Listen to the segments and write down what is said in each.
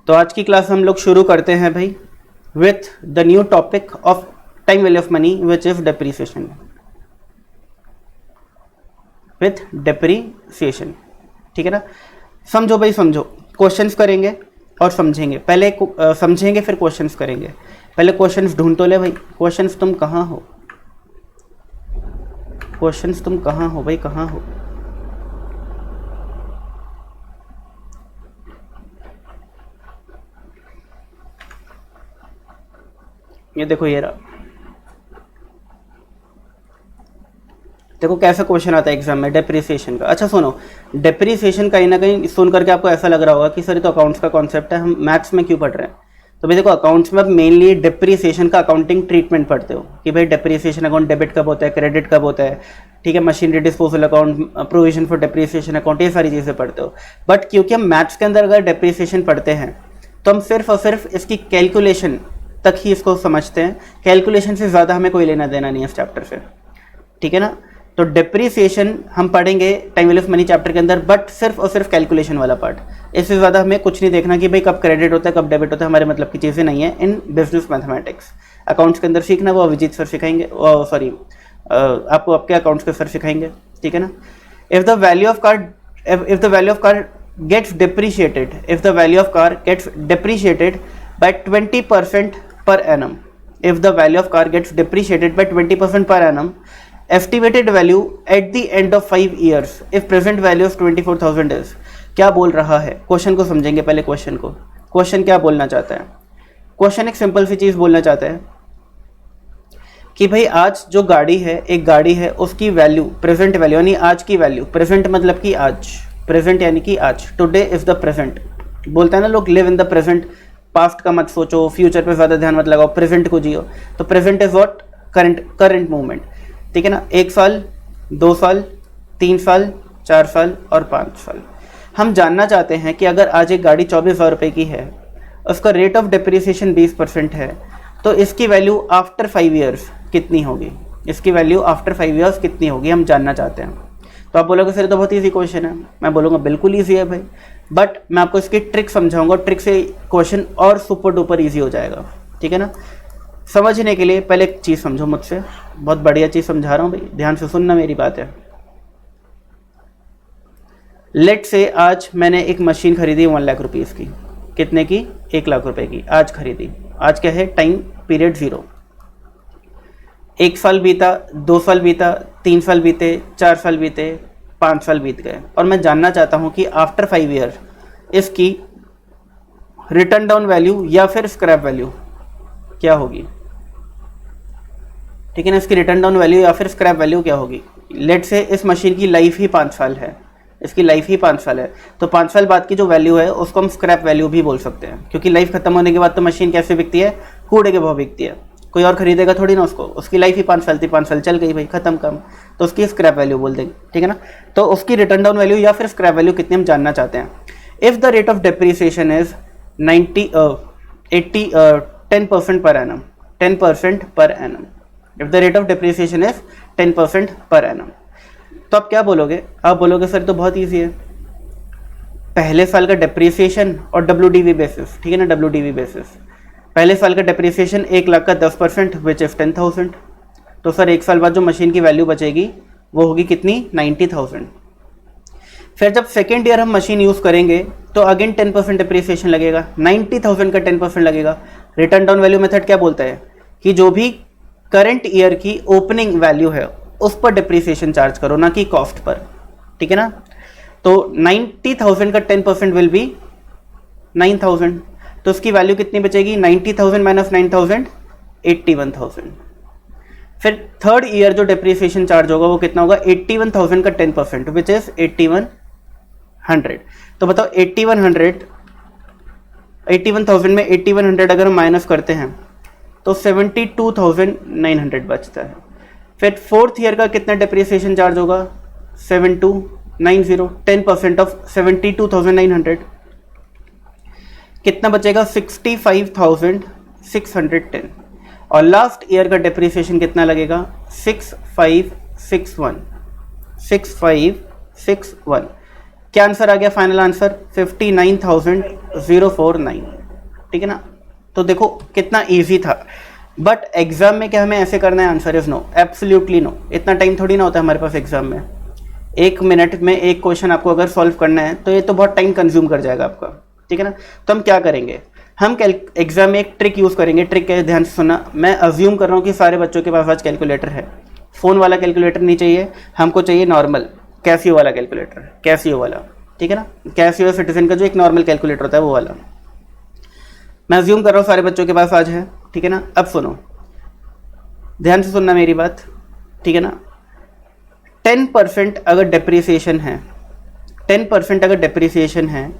तो आज की क्लास हम लोग शुरू करते हैं भाई with the new topic of time value of money which is depreciation. With depreciation, ठीक है ना। समझो भाई, समझो। क्वेश्चंस करेंगे और समझेंगे। पहले समझेंगे फिर क्वेश्चंस करेंगे। पहले क्वेश्चंस ढूंढ तो ले भाई। क्वेश्चंस तुम कहाँ हो? क्वेश्चंस तुम कहाँ हो भाई, कहाँ हो? ये देखो, ये रहा। देखो कैसा क्वेश्चन आता है एग्जाम में डेप्रीसिएशन का। अच्छा सुनो, डेप्रीसिएशन कहीं ना कहीं सुन करके आपको ऐसा लग रहा होगा कि सर ये तो अकाउंट्स का कॉन्सेप्ट है, हम मैथ्स में क्यों पढ़ रहे हैं? तो भाई देखो, अकाउंट्स में आप मेनली डेप्रीसिएशन का अकाउंटिंग ट्रीटमेंट पढ़ते हो कि भाई डेप्रीसिएशन अकाउंट डेबिट कब होता है, क्रेडिट कब होता है, ठीक है। Machinery disposal account, provision for depreciation account, ये सारी चीज़ें पढ़ते हो। बट क्योंकि हम मैथ्स के अंदर अगर डेप्रीसिएशन पढ़ते हैं तो हम सिर्फ और सिर्फ इसकी कैलकुलेशन तक ही इसको समझते हैं। कैलकुलेशन से ज़्यादा हमें कोई लेना देना नहीं है इस चैप्टर से, ठीक है ना। तो डेप्रीसिएशन हम पढ़ेंगे time value of money chapter के अंदर, बट सिर्फ और सिर्फ कैलकुलेशन वाला पार्ट। इससे ज़्यादा हमें कुछ नहीं देखना कि भाई कब क्रेडिट होता है कब डेबिट होता है, हमारे मतलब की चीज़ें नहीं है इन बिजनेस मैथमेटिक्स। अकाउंट्स के अंदर सीखना वो अभिजीत सर सिखाएंगे, सॉरी आपको आपके अकाउंट्स के सर सिखाएंगे, ठीक है ना। If the value of car gets depreciated, if the value of car gets depreciated by 20% per annum, if the value of car gets depreciated by 20% per annum, estimated value at the end of 5 years if present value of 24,000 is। क्या बोल रहा है? Question को समझेंगे पहले। Question को, question क्या बोलना चाहता है? क्वेश्चन एक सिंपल सी चीज़ बोलना चाहता है कि भाई आज जो गाड़ी है, एक गाड़ी है, उसकी वैल्यू, प्रेजेंट वैल्यू यानी आज की वैल्यू, प्रेजेंट मतलब कि आज, प्रेजेंट यानी कि आज, टुडे इज द प्रेजेंट। बोलता है ना लोग, live in the present, past का मत सोचो, फ्यूचर पे ज़्यादा ध्यान मत लगाओ, प्रेजेंट को जियो। तो present is what? Current movement, ठीक है ना। 1 साल, 2 साल, 3 साल, 4 साल और 5 साल। हम जानना चाहते हैं कि अगर आज एक गाड़ी 24,000 रुपये की है, उसका रेट ऑफ डेप्रीसिएशन 20% है, तो इसकी वैल्यू आफ्टर 5 ईयर्स कितनी होगी? इसकी वैल्यू आफ्टर 5 ईयर्स कितनी होगी, हम जानना चाहते हैं। तो आप बोलोगे सर तो बहुत ईजी क्वेश्चन है। मैं बोलूँगा बिल्कुल ईजी है भाई, बट मैं आपको इसकी ट्रिक समझाऊंगा। ट्रिक से क्वेश्चन और सुपर डुपर ईजी हो जाएगा, ठीक है ना। समझने के लिए पहले एक चीज़ समझो मुझसे, बहुत बढ़िया चीज़ समझा रहा हूँ भाई, ध्यान से सुनना मेरी बात है। लेट से आज मैंने एक मशीन खरीदी 1 लाख रुपीज़ की। कितने की? 1 लाख रुपए की आज खरीदी। आज क्या है? Time period 0। 1 साल बीता, 2 साल बीता, 3 साल बीते, 4 साल बीते, 5 साल बीत गए, और मैं जानना चाहता हूं कि आफ्टर 5 ईयर इसकी रिटर्न डाउन वैल्यू या फिर स्क्रैप वैल्यू क्या होगी, ठीक है ना। इसकी रिटर्न डाउन वैल्यू या फिर स्क्रैप वैल्यू क्या होगी? लेट से इस मशीन की लाइफ ही 5 साल है, इसकी लाइफ ही 5 साल है, तो 5 साल बाद की जो वैल्यू है उसको हम स्क्रैप वैल्यू भी बोल सकते हैं, क्योंकि लाइफ खत्म होने के बाद तो मशीन कैसे बिकती है? कूड़े के भाव बिकती है, कोई और खरीदेगा थोड़ी ना उसको। उसकी लाइफ ही 5 साल थी, 5 साल चल गई भाई, खत्म काम, तो उसकी स्क्रैप वैल्यू बोल देंगे, ठीक है ना। तो उसकी रिटर्न डाउन वैल्यू या फिर स्क्रैप वैल्यू कितनी हम जानना चाहते हैं। If the rate of depreciation is 10% per annum, 10% per annum, if the rate of depreciation is 10% per annum, तो आप क्या बोलोगे? आप बोलोगे सर तो बहुत ईजी है, पहले साल का डेप्रीसिएशन और WDV बेसिस, ठीक है ना, WDV बेसिस। पहले साल का डेप्रीसिएशन 1 लाख का 10% विच इज 10,000, तो सर 1 साल बाद जो मशीन की वैल्यू बचेगी वो होगी कितनी? 90,000। फिर जब सेकेंड ईयर हम मशीन यूज़ करेंगे तो अगेन 10% डेप्रीसिएशन लगेगा, 90,000 का 10% लगेगा। रिटर्न डाउन वैल्यू मेथड क्या बोलता है कि जो भी करंट ईयर की ओपनिंग वैल्यू है उस पर डेप्रीसिएशन चार्ज करो, ना कि कॉस्ट पर, ठीक है ना। तो 90,000 का 10% विल बी 9,000, तो उसकी वैल्यू कितनी बचेगी? 90,000 माइनस 9,000, 81,000। फिर थर्ड ईयर जो डेप्रीसिएशन चार्ज होगा वो कितना होगा? 81,000 का 10% विच इज 8100। तो बताओ 81,000 में 8100 अगर हम माइनस करते हैं तो 72,900 बचता है। फिर फोर्थ ईयर का कितना डेप्रीसिएशन चार्ज होगा? 7290, 10% ऑफ 72,900 कितना बचेगा? 65,610। और लास्ट ईयर का डेप्रीसिएशन कितना लगेगा? 6561। क्या आंसर आ गया? Final answer 59,049। ठीक है ना। तो देखो कितना ईजी था, बट एग्जाम में क्या हमें ऐसे करना है? Answer is no, absolutely no. इतना टाइम थोड़ी ना होता है हमारे पास एग्जाम में। 1 मिनट में एक क्वेश्चन आपको अगर सॉल्व करना है तो ये तो बहुत टाइम कंज्यूम कर जाएगा आपका, ठीक है ना। तो हम क्या करेंगे, हम एग्जाम में एक ट्रिक यूज़ करेंगे। ट्रिक है, ध्यान से सुनना। मैं अज्यूम कर रहा हूँ कि सारे बच्चों के पास आज कैलकुलेटर है। फ़ोन वाला कैलकुलेटर नहीं चाहिए हमको, चाहिए नॉर्मल कैसियो वाला कैलकुलेटर, कैसियो वाला, ठीक है ना। कैसियो सिटीजन का जो एक नॉर्मल कैलकुलेटर होता है वो वाला मैं अज्यूम कर रहा हूँ सारे बच्चों के पास आज है, ठीक है ना। अब सुनो, ध्यान से सुनना मेरी बात, ठीक है ना। 10% अगर डेप्रिसिएशन है, 10% अगर डेप्रिसिएशन है,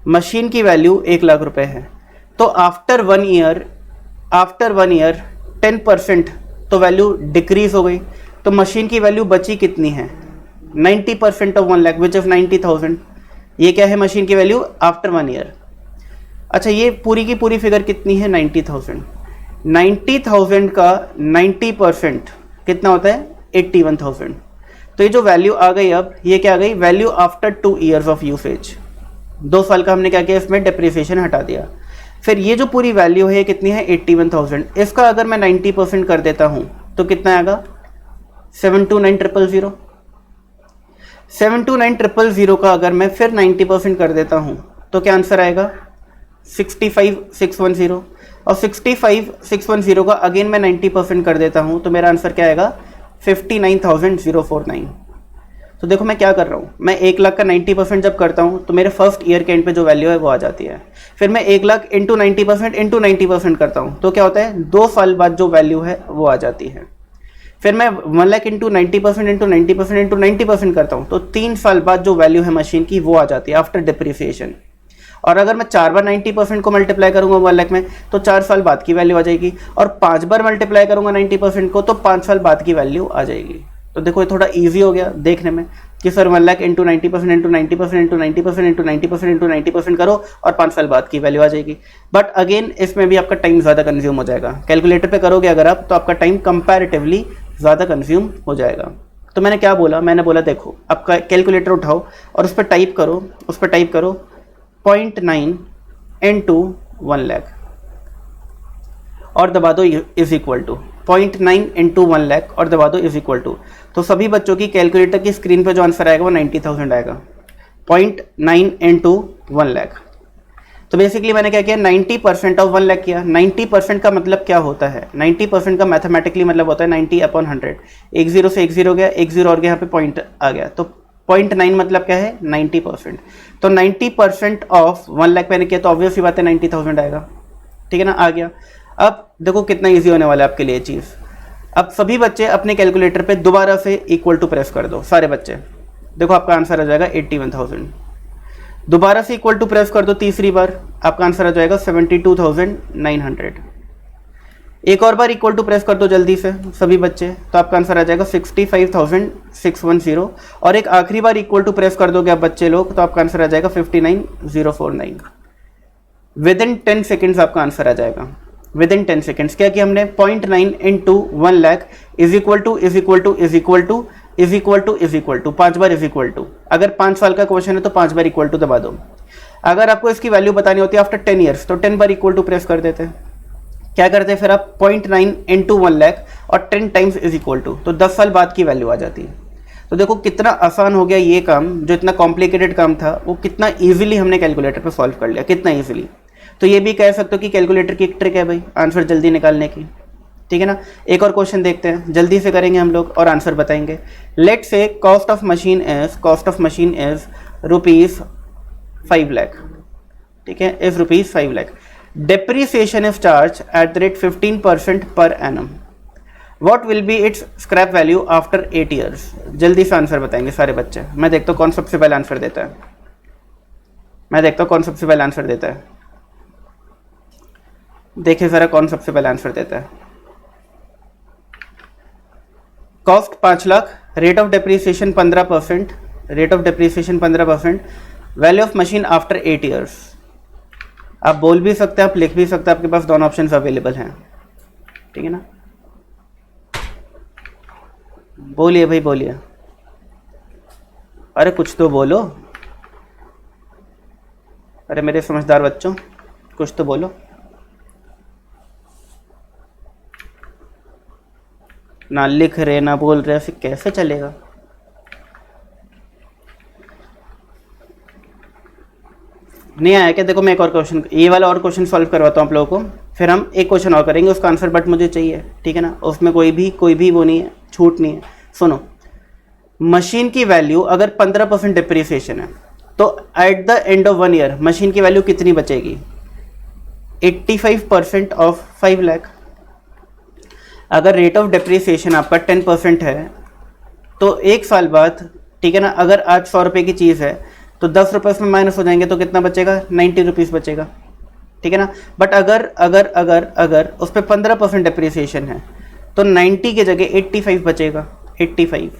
मशीन की वैल्यू 1 लाख रुपए है, तो आफ्टर वन ईयर 10% तो वैल्यू डिक्रीज हो गई, तो मशीन की वैल्यू बची कितनी है? 90% ऑफ 1 लाख विच इज 90,000। ये क्या है मशीन की वैल्यू आफ्टर 1 ईयर। अच्छा, ये पूरी की पूरी फिगर कितनी है? 90,000। 90,000 का 90% कितना होता है? 81,000। तो ये जो वैल्यू आ गई, अब ये क्या आ गई? Value after 2 years of usage. 2 साल का हमने क्या किया, इसमें डेप्रिसिएशन हटा दिया। फिर ये जो पूरी वैल्यू है कितनी है? 81,000। इसका अगर मैं 90% कर देता हूँ तो कितना आएगा? 729,000। 729,000 का अगर मैं फिर 90% कर देता हूँ तो क्या आंसर आएगा? 65,610। और 65,610 का अगेन मैं 90% कर देता हूँ तो मेरा आंसर क्या आएगा? 59,049। तो देखो मैं क्या कर रहा हूँ, मैं 1 लाख का 90% जब करता हूँ तो मेरे फर्स्ट ईयर के एंड पे जो वैल्यू है वो आ जाती है। फिर मैं 1 लाख इंटू 90% करता हूँ तो क्या होता है? 2 साल बाद जो वैल्यू है वो आ जाती है। फिर मैं 1 लाख इंटू 90% करता हूँ तो 3 साल बाद जो वैल्यू है मशीन की वो आ जाती है आफ्टर डिप्रिसिएशन। और अगर मैं 4 बार 90% को मल्टीप्लाई करूंगा 1 लाख में तो 4 साल बाद की वैल्यू आ जाएगी, और 5 बार मल्टीप्लाई करूंगा 90% को तो 5 साल बाद की वैल्यू आ जाएगी। तो देखो ये थोड़ा इजी हो गया देखने में कि सर 1 लाख इंटू 90% करो और 5 साल बाद की वैल्यू आ जाएगी। बट अगेन इसमें भी आपका टाइम ज़्यादा कंज्यूम हो जाएगा। कैलकुलेटर पे करोगे अगर आप तो आपका टाइम कंपैरेटिवली ज़्यादा कंज्यूम हो जाएगा। तो मैंने क्या बोला, मैंने बोला देखो आपका कैलकुलेटर उठाओ और उस पर टाइप करो 0.9 इंटू 1 लाख और दबा दो is equal to 0.9 into 1 lakh और दबा दो इज इक्वल टू। तो सभी बच्चों की कैलकुलेटर की स्क्रीन पे जो आंसर आएगा वो 90,000 आएगा। 0.9 इंटू 1 लाख। तो बेसिकली मैंने क्या किया, 90% ऑफ 1 लाख किया। 90% का मतलब क्या होता है? 90% का मैथमेटिकली मतलब होता है 90/100। एक जीरो से एक जीरो गया, एक जीरो और गया, यहाँ पे पॉइंट आ गया, तो 0.9 मतलब क्या है? 90%। तो 90% ऑफ 1 लाख मैंने किया तो ऑब्वियस ही बात है 90,000 आएगा, ठीक है ना। आ गया। अब देखो कितना ईजी होने वाला है आपके लिए चीज़। अब सभी बच्चे अपने कैलकुलेटर पे दोबारा से इक्वल टू प्रेस कर दो, सारे बच्चे। देखो आपका आंसर आ जाएगा 81,000। दोबारा से इक्वल टू प्रेस कर दो तीसरी बार, आपका आंसर आ जाएगा 72,900। एक और बार इक्वल टू प्रेस कर दो जल्दी से सभी बच्चे, तो आपका आंसर आ जाएगा 65,610। और एक आखिरी बार इक्वल टू प्रेस कर दोगे आप बच्चे लोग तो आपका आंसर आ जाएगा 59,049। विद इन 10 सेकेंड्स आपका आंसर आ जाएगा। विद इन 10 सेकेंड्स क्या किया हमने? 0.9 into 1 lakh is equal to 5 बार इज इक्वल टू। अगर 5 साल का क्वेश्चन है तो 5 बार इक्वल टू दबा दो। अगर आपको इसकी वैल्यू बतानी होती है आफ्टर 10 ईयर्स तो 10 बार इक्वल टू प्रेस कर देते हैं। क्या करते हैं फिर आप? 0.9 इंटू 1 लाख और 10 टाइम्स इज इक्वल टू, तो 10 साल बाद की वैल्यू आ जाती है। तो देखो कितना आसान हो गया ये काम, जो इतना कॉम्प्लिकेटेड काम था वो कितना ईजिली हमने कैलकुलेटर पे सॉल्व कर लिया, कितना ईजिली। तो ये भी कह सकते हो कि कैलकुलेटर की एक ट्रिक है भाई आंसर जल्दी निकालने की, ठीक है ना। एक और क्वेश्चन देखते हैं, जल्दी से करेंगे हम लोग और आंसर बताएंगे। लेट से cost of machine is rupees 5 lakh, ठीक है, is rupees 5 lakh. Depreciation is charge at the rate 15% per annum. What will be it's scrap value after 8 years. जल्दी से आंसर बताएंगे सारे बच्चे। मैं देखता हूँ कौन सबसे पहले आंसर देता है। देखिए ज़रा कौन सबसे पहले आंसर देता है। Cost 5 lakh, rate of depreciation 15%, value of machine after 8 years. आप बोल भी सकते हैं, आप लिख भी सकते हैं, आपके पास दोनों ऑप्शंस अवेलेबल हैं, ठीक है ना। बोलिए भाई बोलिए, अरे कुछ तो बोलो, अरे मेरे समझदार बच्चों। कुछ तो बोलो। ना लिख रहे ना बोल रहे, फिर कैसे चलेगा। नहीं आया क्या? देखो मैं एक और क्वेश्चन, ये वाला और क्वेश्चन सॉल्व करवाता हूँ आप लोगों को, फिर हम एक क्वेश्चन और करेंगे, उसका आंसर बट मुझे चाहिए, ठीक है ना। उसमें कोई भी वो नहीं है, छूट नहीं है। सुनो, मशीन की वैल्यू अगर 15% डिप्रिसिएशन है तो eight the end of 1 year machine की वैल्यू कितनी बचेगी? 85% ऑफ 5 लाख। अगर रेट ऑफ डिप्रिसिएशन आपका 10% है तो एक साल बाद, ठीक है ना, अगर आज 100 रुपये की चीज़ है तो 10 रुपये उसमें माइनस हो जाएंगे तो कितना बचेगा? 90 रुपीज़ बचेगा, ठीक है ना। बट अगर अगर अगर अगर उस पर 15% डिप्रिसिएशन है तो 90 की जगह 85 बचेगा, 85,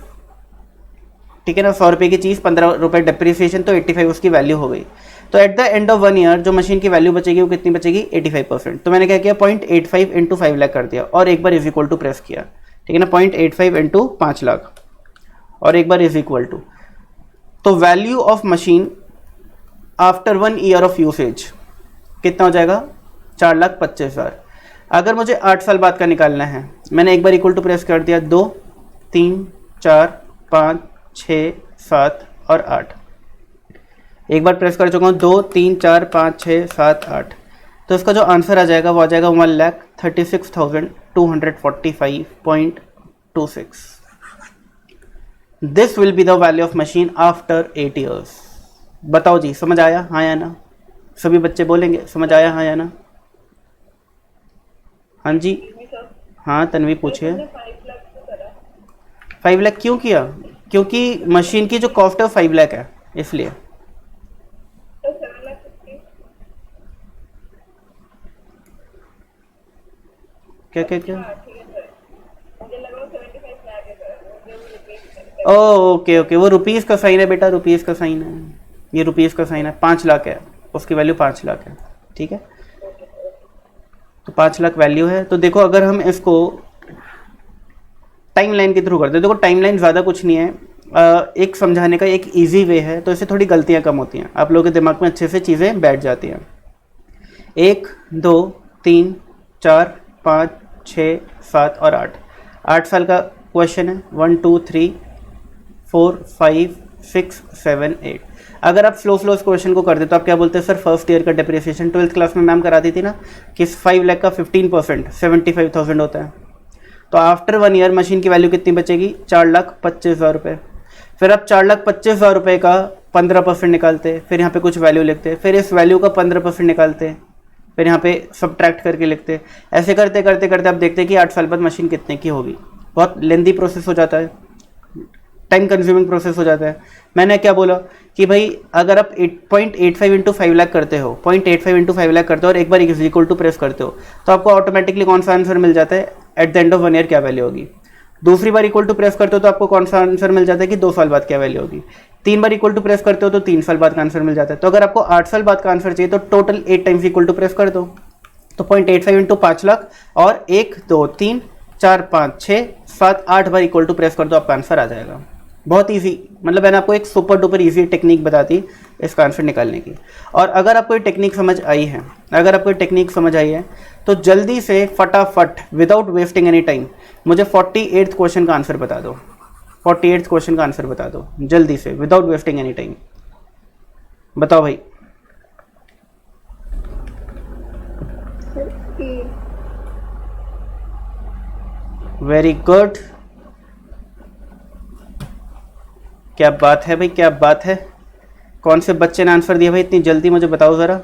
ठीक है ना। 100 रुपये की चीज़, 15 रुपये डिप्रिसिएशन, तो 85 उसकी वैल्यू हो गई। तो eight the end of 1 year जो मशीन की वैल्यू बचेगी वो कितनी बचेगी? 85%। तो मैंने क्या किया? 0.85 इंटू 5 लाख कर दिया और एक बार इज इक्वल टू प्रेस किया, ठीक है ना। 0.85 इंटू 5 लाख और एक बार इज इक्वल टू, तो value of machine after 1 year of usage कितना हो जाएगा? 4,25,000। अगर मुझे 8 साल बाद का निकालना है, मैंने एक बार इक्वल टू प्रेस कर दिया, 2, 3, 4, 5, 6, 7 और 8। एक बार प्रेस कर चुका हूँ, 2, 3, 4, 5, 6, 7, 8। तो इसका जो आंसर आ जाएगा वो आ जाएगा 1,36,245.26। This will be the value of machine after 8 years. बताओ जी, समझ आया हाँ या ना? सभी बच्चे बोलेंगे समझ आया हाँ या ना? हाँ जी, हाँ तन्वी पूछिए। 5 लाख क्यों किया? क्योंकि मशीन की जो कॉस्ट है 5 लाख है, इसलिए। क्या क्या क्या? ओके ओके, वो रुपीज़ का साइन है बेटा, रुपीज़ का साइन है, ये रुपीज़ का साइन है। 5 लाख है, उसकी वैल्यू 5 लाख है, ठीक है। तो 5 लाख वैल्यू है। तो देखो अगर हम इसको टाइमलाइन के थ्रू करते हैं, देखो टाइमलाइन ज़्यादा कुछ नहीं है, एक समझाने का एक इजी वे है, तो इससे थोड़ी गलतियाँ कम होती हैं, आप लोगों के दिमाग में अच्छे से चीज़ें बैठ जाती हैं। 1, 2, 3, 4, 5, 6, 7 और 8, 8 साल का क्वेश्चन है। 1, 2, 3, 4, 5, 6, 7, 8। अगर आप स्लो इस क्वेश्चन को कर दे तो आप क्या बोलते हैं? सर फर्स्ट ईयर का डिप्रिसिएशन 12th क्लास में मैम कराती थी ना कि 5 लाख का 15% 75,000 होता है। तो आफ्टर 1 ईयर मशीन की वैल्यू कितनी बचेगी? 4,25,000 रुपये। फिर आप 4,25,000 रुपये का 15% निकालते, फिर यहाँ पे कुछ वैल्यू लिखते, फिर इस वैल्यू का 15% निकालते, फिर यहाँ पे सब्ट्रैक्ट करके लिखते। ऐसे करते करते करते आप देखते हैं कि 8 साल बाद मशीन कितने की होगी। बहुत लेंदी प्रोसेस हो जाता है, टाइम कंज्यूमिंग प्रोसेस हो जाता है। मैंने क्या बोला कि भाई अगर आप 0.85 इंटू 5 लाख करते हो, 0.85 इंटू 5 लाख करते हो और एक बार इज इक्वल टू प्रेस करते हो तो आपको ऑटोमेटिकली कौन सा आंसर मिल जाता है? Eight the end of 1 year क्या वैल्यू होगी। दूसरी बार इक्वल टू प्रेस करते हो तो आपको कौन सा आंसर मिल जाता है कि 2 साल बाद क्या वैल्यू होगी। 3 बार इक्वल टू प्रेस करते हो तो 3 साल बाद का आंसर मिल जाता है। तो अगर आपको 8 साल बाद का आंसर चाहिए तो total 8 times equal to press कर दो, तो 0.85 इंटू 5 लाख और 1, 2, 3, 4, 5, 6, 7, 8 बार इक्वल टू प्रेस कर दो, आपका आंसर आ जाएगा। बहुत इजी, मतलब मैंने आपको एक सुपर डुपर इजी टेक्निक बता दी इसका आंसर निकालने की। और अगर आपको ये टेक्निक समझ आई है, अगर आपको ये टेक्निक समझ आई है तो जल्दी से फटाफट विदाउट वेस्टिंग एनी टाइम मुझे 48th क्वेश्चन का आंसर बता दो। 48th क्वेश्चन का आंसर बता दो जल्दी से विदाउट वेस्टिंग एनी टाइम। बताओ भाई। वेरी गुड, क्या बात है भाई, क्या बात है। कौन से बच्चे ने आंसर दिया भाई इतनी जल्दी, मुझे बताओ ज़रा।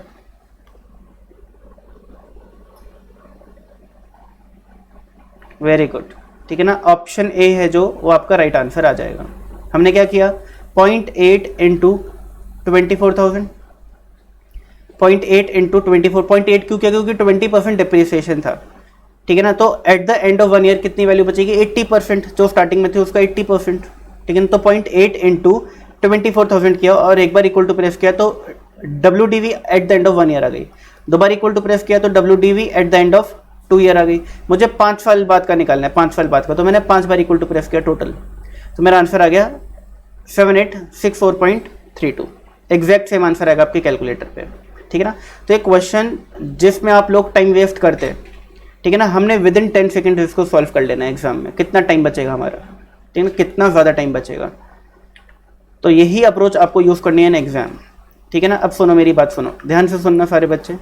वेरी गुड, ठीक है ना। ऑप्शन ए है जो, वो आपका राइट आंसर आ जाएगा। हमने क्या किया? 0.8 इंटू 24,000, 0.8 इंटू 24, 0.8 क्यों किया? क्योंकि 20% डिप्रिसिएशन था, ठीक है ना। तो eight the end of 1 year कितनी वैल्यू बचेगी? 80%, जो स्टार्टिंग में थी उसका 80%, ठीक है ना। तो 0.8 इंटू 24,000 किया और एक बार इक्वल टू प्रेस किया तो WDV at the end of 1 year आ गई। दो बार इक्वल टू प्रेस किया तो WDV at the end of 2 year आ गई। मुझे 5 साल बाद का निकालना है, 5 साल बाद का, तो मैंने 5 बार इक्वल टू प्रेस किया टोटल, तो मेरा आंसर आ गया 7864.32। एग्जैक्ट सेम आंसर आएगा आपके कैलकुलेटर पे। ठीक है ना। तो एक क्वेश्चन जिसमें आप लोग टाइम वेस्ट करते हैं, ठीक है ना, हमने विद इन 10 सेकेंड इसको सॉल्व कर लेना है एग्जाम में। कितना टाइम बचेगा हमारा, ठीक है ना, कितना ज़्यादा टाइम बचेगा। तो यही अप्रोच आपको यूज़ करनी है ना एग्जाम, ठीक है ना। अब सुनो मेरी बात, सुनो ध्यान से सुनना सारे बच्चे।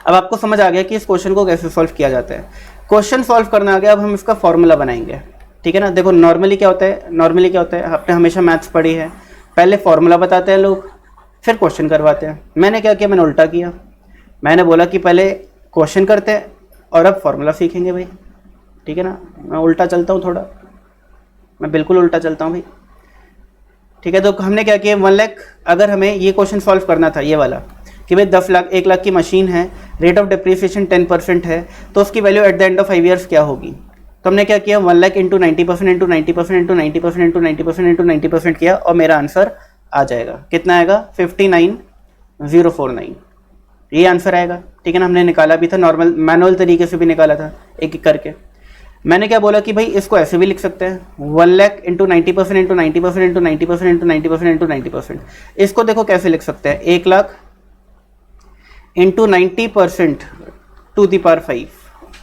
अब आपको समझ आ गया कि इस क्वेश्चन को कैसे सॉल्व किया जाता है। क्वेश्चन सॉल्व करना आ गया, अब हम इसका फॉर्मूला बनाएंगे, ठीक है ना। देखो नॉर्मली क्या होता है, नॉर्मली क्या होता है, आपने हमेशा मैथ्स पढ़ी है, पहले फॉर्मूला बताते हैं लोग, फिर क्वेश्चन करवाते हैं। मैंने क्या किया, मैंने उल्टा किया। मैंने बोला कि पहले क्वेश्चन करते हैं और अब फॉर्मूला सीखेंगे भाई, ठीक है ना। मैं उल्टा चलता हूँ थोड़ा, मैं बिल्कुल उल्टा चलता हूँ भाई, ठीक है। तो हमने क्या किया, 1 लाख, अगर हमें ये क्वेश्चन सॉल्व करना था ये वाला कि भाई 10 लाख 1 लाख की मशीन है, रेट ऑफ डिप्रिसिएशन 10% है, तो उसकी value at the end of 5 years क्या होगी। तो हमने क्या किया, 1 lakh into 90% into 90% into 90% into 90% into 90% किया और मेरा आंसर आ जाएगा। कितना आएगा, 59049, ये आंसर आएगा, ठीक है ना। हमने निकाला भी था, नॉर्मल मैनुअल तरीके से भी निकाला था एक एक करके। मैंने क्या बोला कि भाई इसको ऐसे भी लिख सकते हैं, 1 lakh into 90% into 90% into 90% into 90% into 90%। इसको देखो कैसे लिख सकते हैं, 1 lakh into 90% to the power 5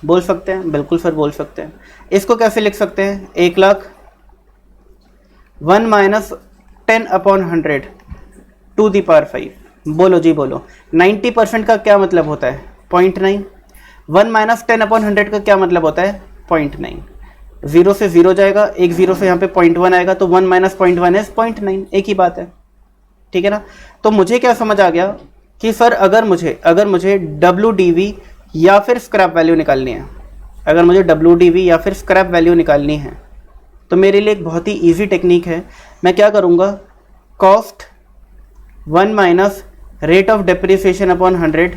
बोल सकते हैं, बिल्कुल सर बोल सकते हैं। इसको कैसे लिख सकते हैं, 1 lakh 1 minus 10/100 to the power 5। बोलो जी बोलो, 90% का क्या मतलब होता है, 0.9। 1 माइनस 10/100 का क्या मतलब होता है, 0.9। 0 से 0 जाएगा, एक 0 से यहाँ पे 0.1 आएगा, तो 1 माइनस 0.1 इज 0.9, एक ही बात है, ठीक है ना। तो मुझे क्या समझ आ गया कि सर अगर मुझे WDV या फिर स्क्रैप वैल्यू निकालनी है, अगर मुझे WDV या फिर स्क्रैप वैल्यू निकालनी है, तो मेरे लिए एक बहुत ही ईजी टेक्निक है। मैं क्या करूँगा, cost 1 minus rate of depreciation upon 100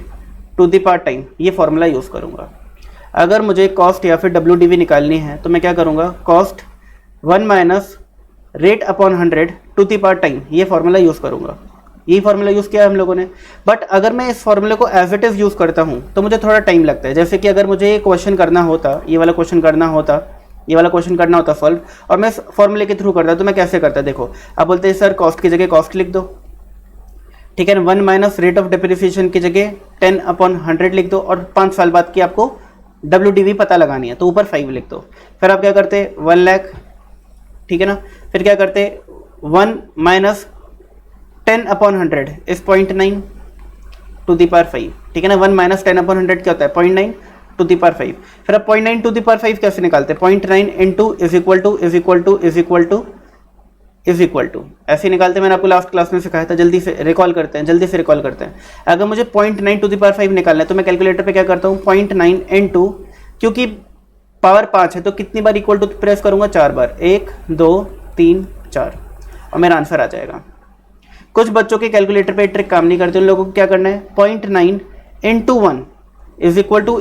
to the power time, ये फॉर्मूला यूज़ करूँगा। अगर मुझे कॉस्ट या फिर WDV निकालनी है तो मैं क्या करूँगा, cost 1 minus rate upon 100 to the power time, ये फॉर्मूला यूज़ करूँगा। यही फॉर्मूला यूज़ किया है हम लोगों ने। बट अगर मैं इस फॉर्मूले को एज इट इज़ यूज़ करता हूँ तो मुझे थोड़ा टाइम लगता है। जैसे कि अगर मुझे ये क्वेश्चन करना होता, ये वाला क्वेश्चन करना होता सॉल्व, और मैं इस फॉर्मूले के थ्रू करता, तो मैं कैसे करता, देखो आप बोलते हैं सर कॉस्ट की जगह कॉस्ट लिख दो, ठीक है ना। 1 माइनस रेट ऑफ डेप्रिसिएशन की जगह 10/100 लिख दो, और 5 साल बाद की आपको WDV पता लगानी है तो ऊपर 5 लिख दो। फिर आप क्या करते, 1 लाख, ठीक है ना। फिर क्या करते, 1 minus 10/100 is 0.9 to the power 5, ठीक है ना। 1 माइनस 10/100 क्या होता है, 0.9 टू द पावर 5। फिर आप 0.9 टू द पावर 5 कैसे निकालते हैं, 0.9 इंटू इज इक्वल टू ऐसे निकालते हैं। मैंने आपको लास्ट क्लास में सिखाया था, जल्दी से रिकॉल करते हैं। अगर मुझे 0.9 टू द पावर 5 निकालना है तो मैं कैलकुलेटर पे क्या करता हूँ, 0.9 इंटू, क्योंकि पावर 5 है तो कितनी बार इक्वल टू प्रेस करूँगा, 4 बार, 1 2 3 4, और मेरा आंसर आ जाएगा। कुछ बच्चों के कैलकुलेटर पे ट्रिक काम नहीं करते, उन लोगों को क्या करना है, 0.9 into 1 is equal to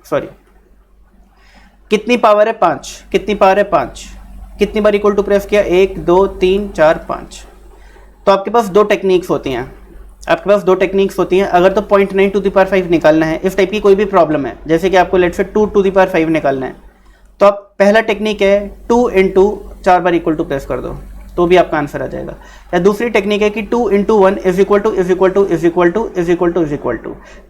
sorry, कितनी पावर है, 5, कितनी पावर है, 5, कितनी बार इक्वल टू प्रेस किया, 1 2 3 4 5। तो आपके पास दो टेक्निक्स होती हैं, अगर तो 0.9 टू द पावर 5 निकालना है, इस टाइप की कोई भी प्रॉब्लम है, जैसे कि आपको let's say 2 to the power 5 निकालना है, तो आप पहला टेक्निक है 2 इंटू 4 बार इक्वल टू प्रेस कर दो तो भी आपका आंसर आ जाएगा। या दूसरी टेक्निक है कि 2 इंटू 1 इज इक्वल टू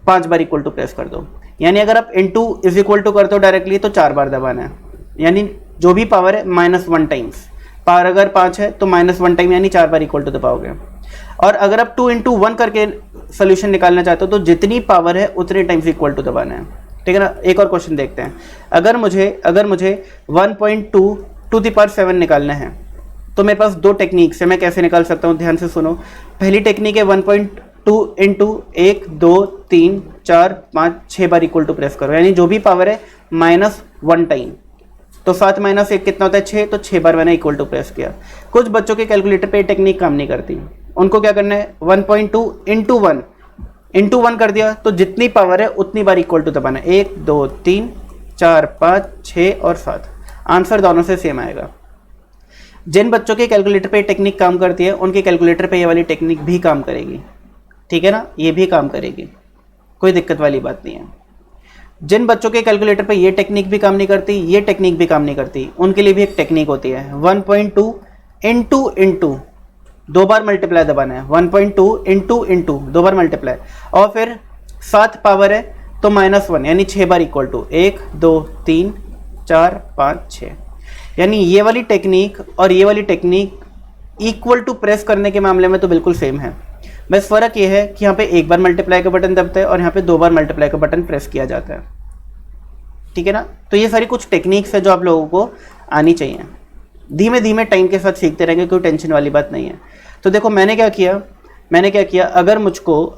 5 बार इक्वल टू प्रेस कर दो। यानी अगर आप इंटू इज इक्वल टू करते हो डायरेक्टली तो 4 बार दबाना है, यानी जो भी पावर है -1 टाइम्स, पावर अगर 5 है तो -1 टाइम यानी 4 बार इक्वल टू दबाओगे। और अगर आप 2 इंटू 1 करके सोल्यूशन निकालना चाहते हो तो जितनी पावर है उतने टाइम्स इक्वल टू दबाना है, ठीक है ना। एक और क्वेश्चन देखते हैं, अगर मुझे 1.2 टू द पावर 7 निकालना है तो मेरे पास दो टेक्निक से मैं कैसे निकाल सकता हूँ, ध्यान से सुनो। पहली टेक्निक है 1.2 इंटू 1 2 3 4 5 6 बार इक्वल टू प्रेस करो, यानी जो भी पावर है -1 टाइम, तो 7 माइनस 1 कितना होता है, 6, तो 6 बार मैंने इक्वल टू प्रेस किया। कुछ बच्चों के कैलकुलेटर पे टेक्निक काम नहीं करती, उनको क्या करना है, 1.2 इंटू 1 कर दिया तो जितनी पावर है उतनी बार इक्वल टू दबाना, 1 2 3 4 5 6 और 7, आंसर दोनों से सेम आएगा। जिन बच्चों के कैलकुलेटर पे टेक्निक काम करती है उनके कैलकुलेटर पे ये वाली टेक्निक भी काम करेगी, ठीक है ना, ये भी काम करेगी, कोई दिक्कत वाली बात नहीं है। जिन बच्चों के कैलकुलेटर पे ये टेक्निक भी काम नहीं करती, ये टेक्निक भी काम नहीं करती, उनके लिए भी एक टेक्निक होती है 1.2 इंटू दो बार मल्टीप्लाई दबाना है, 1.2 इंटू 2 बार मल्टीप्लाई, और फिर 7 पावर है तो -1 यानी 6 बार इक्वल टू 1 2 3 4 5 6। यानी ये वाली टेक्निक और ये वाली टेक्निक इक्वल टू प्रेस करने के मामले में तो बिल्कुल सेम है, बस फ़र्क ये है कि यहाँ पे एक बार मल्टीप्लाई का बटन दबता है और यहाँ पे 2 बार मल्टीप्लाई का बटन प्रेस किया जाता है, ठीक है ना। तो ये सारी कुछ टेक्निक्स है जो आप लोगों को आनी चाहिए, धीमे धीमे टाइम के साथ सीखते रहेंगे, कोई टेंशन वाली बात नहीं है। तो देखो मैंने क्या किया, अगर मुझको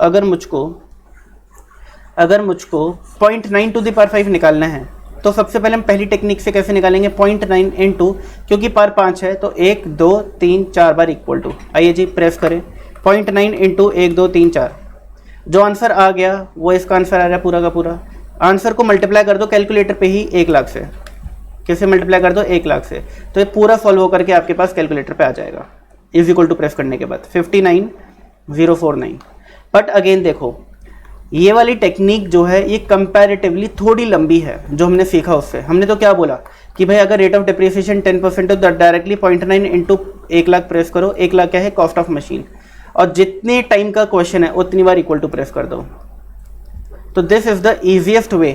0.9 टू द पावर 5 निकालना है तो सबसे पहले हम पहली टेक्निक से कैसे निकालेंगे, 0.9 इंटू, क्योंकि पावर 5 है तो 1 2 3 4 बार इक्वल टू, आइए जी प्रेस करें, 0.9 इंटू 1 2 3 4, जो आंसर आ गया वो इसका आंसर आ रहा है पूरा का पूरा। आंसर को मल्टीप्लाई कर दो कैलकुलेटर पे ही 1 लाख से, कैसे मल्टीप्लाई कर दो 1 लाख से, तो ये पूरा सॉल्व होकर के आपके पास कैलकुलेटर पे आ जाएगा, इज इक्वल टू प्रेस करने के बाद 59049। बट अगेन देखो ये वाली टेक्निक जो है ये कंपैरेटिवली थोड़ी लंबी है, जो हमने सीखा उससे। हमने तो क्या बोला कि भाई अगर रेट ऑफ डिप्रिसिएशन 10% है तो डायरेक्टली 0.9 इंटू 1 लाख प्रेस करो, 1 लाख क्या है कॉस्ट ऑफ मशीन, और जितने टाइम का क्वेश्चन है उतनी बार इक्वल टू प्रेस कर दो। तो this is the easiest way,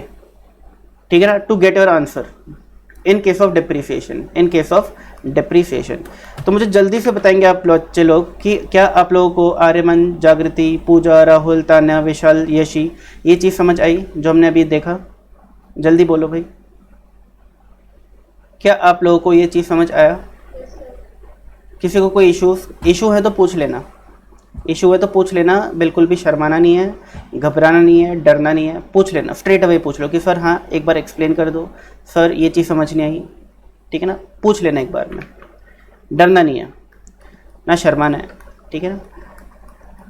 ठीक है ना, to get your answer in case of depreciation. तो मुझे जल्दी से बताएंगे आप बच्चे लोग कि क्या आप लोगों को आर्यमन, जागृति, पूजा, राहुल, तान्या, विशाल, यशी ये चीज़ समझ आई जो हमने अभी देखा? जल्दी बोलो भाई, क्या आप लोगों को ये चीज़ समझ आया? किसी को कोई इशू है तो पूछ लेना, बिल्कुल भी शर्माना नहीं है, घबराना नहीं है, डरना नहीं है, पूछ लेना, स्ट्रेट अवे पूछ लो कि सर हाँ एक बार एक्सप्लेन कर दो, सर ये चीज़ समझ नहीं आई, ठीक है ना, पूछ लेना एक बार में, डरना नहीं है ना शर्माना है, ठीक है ना।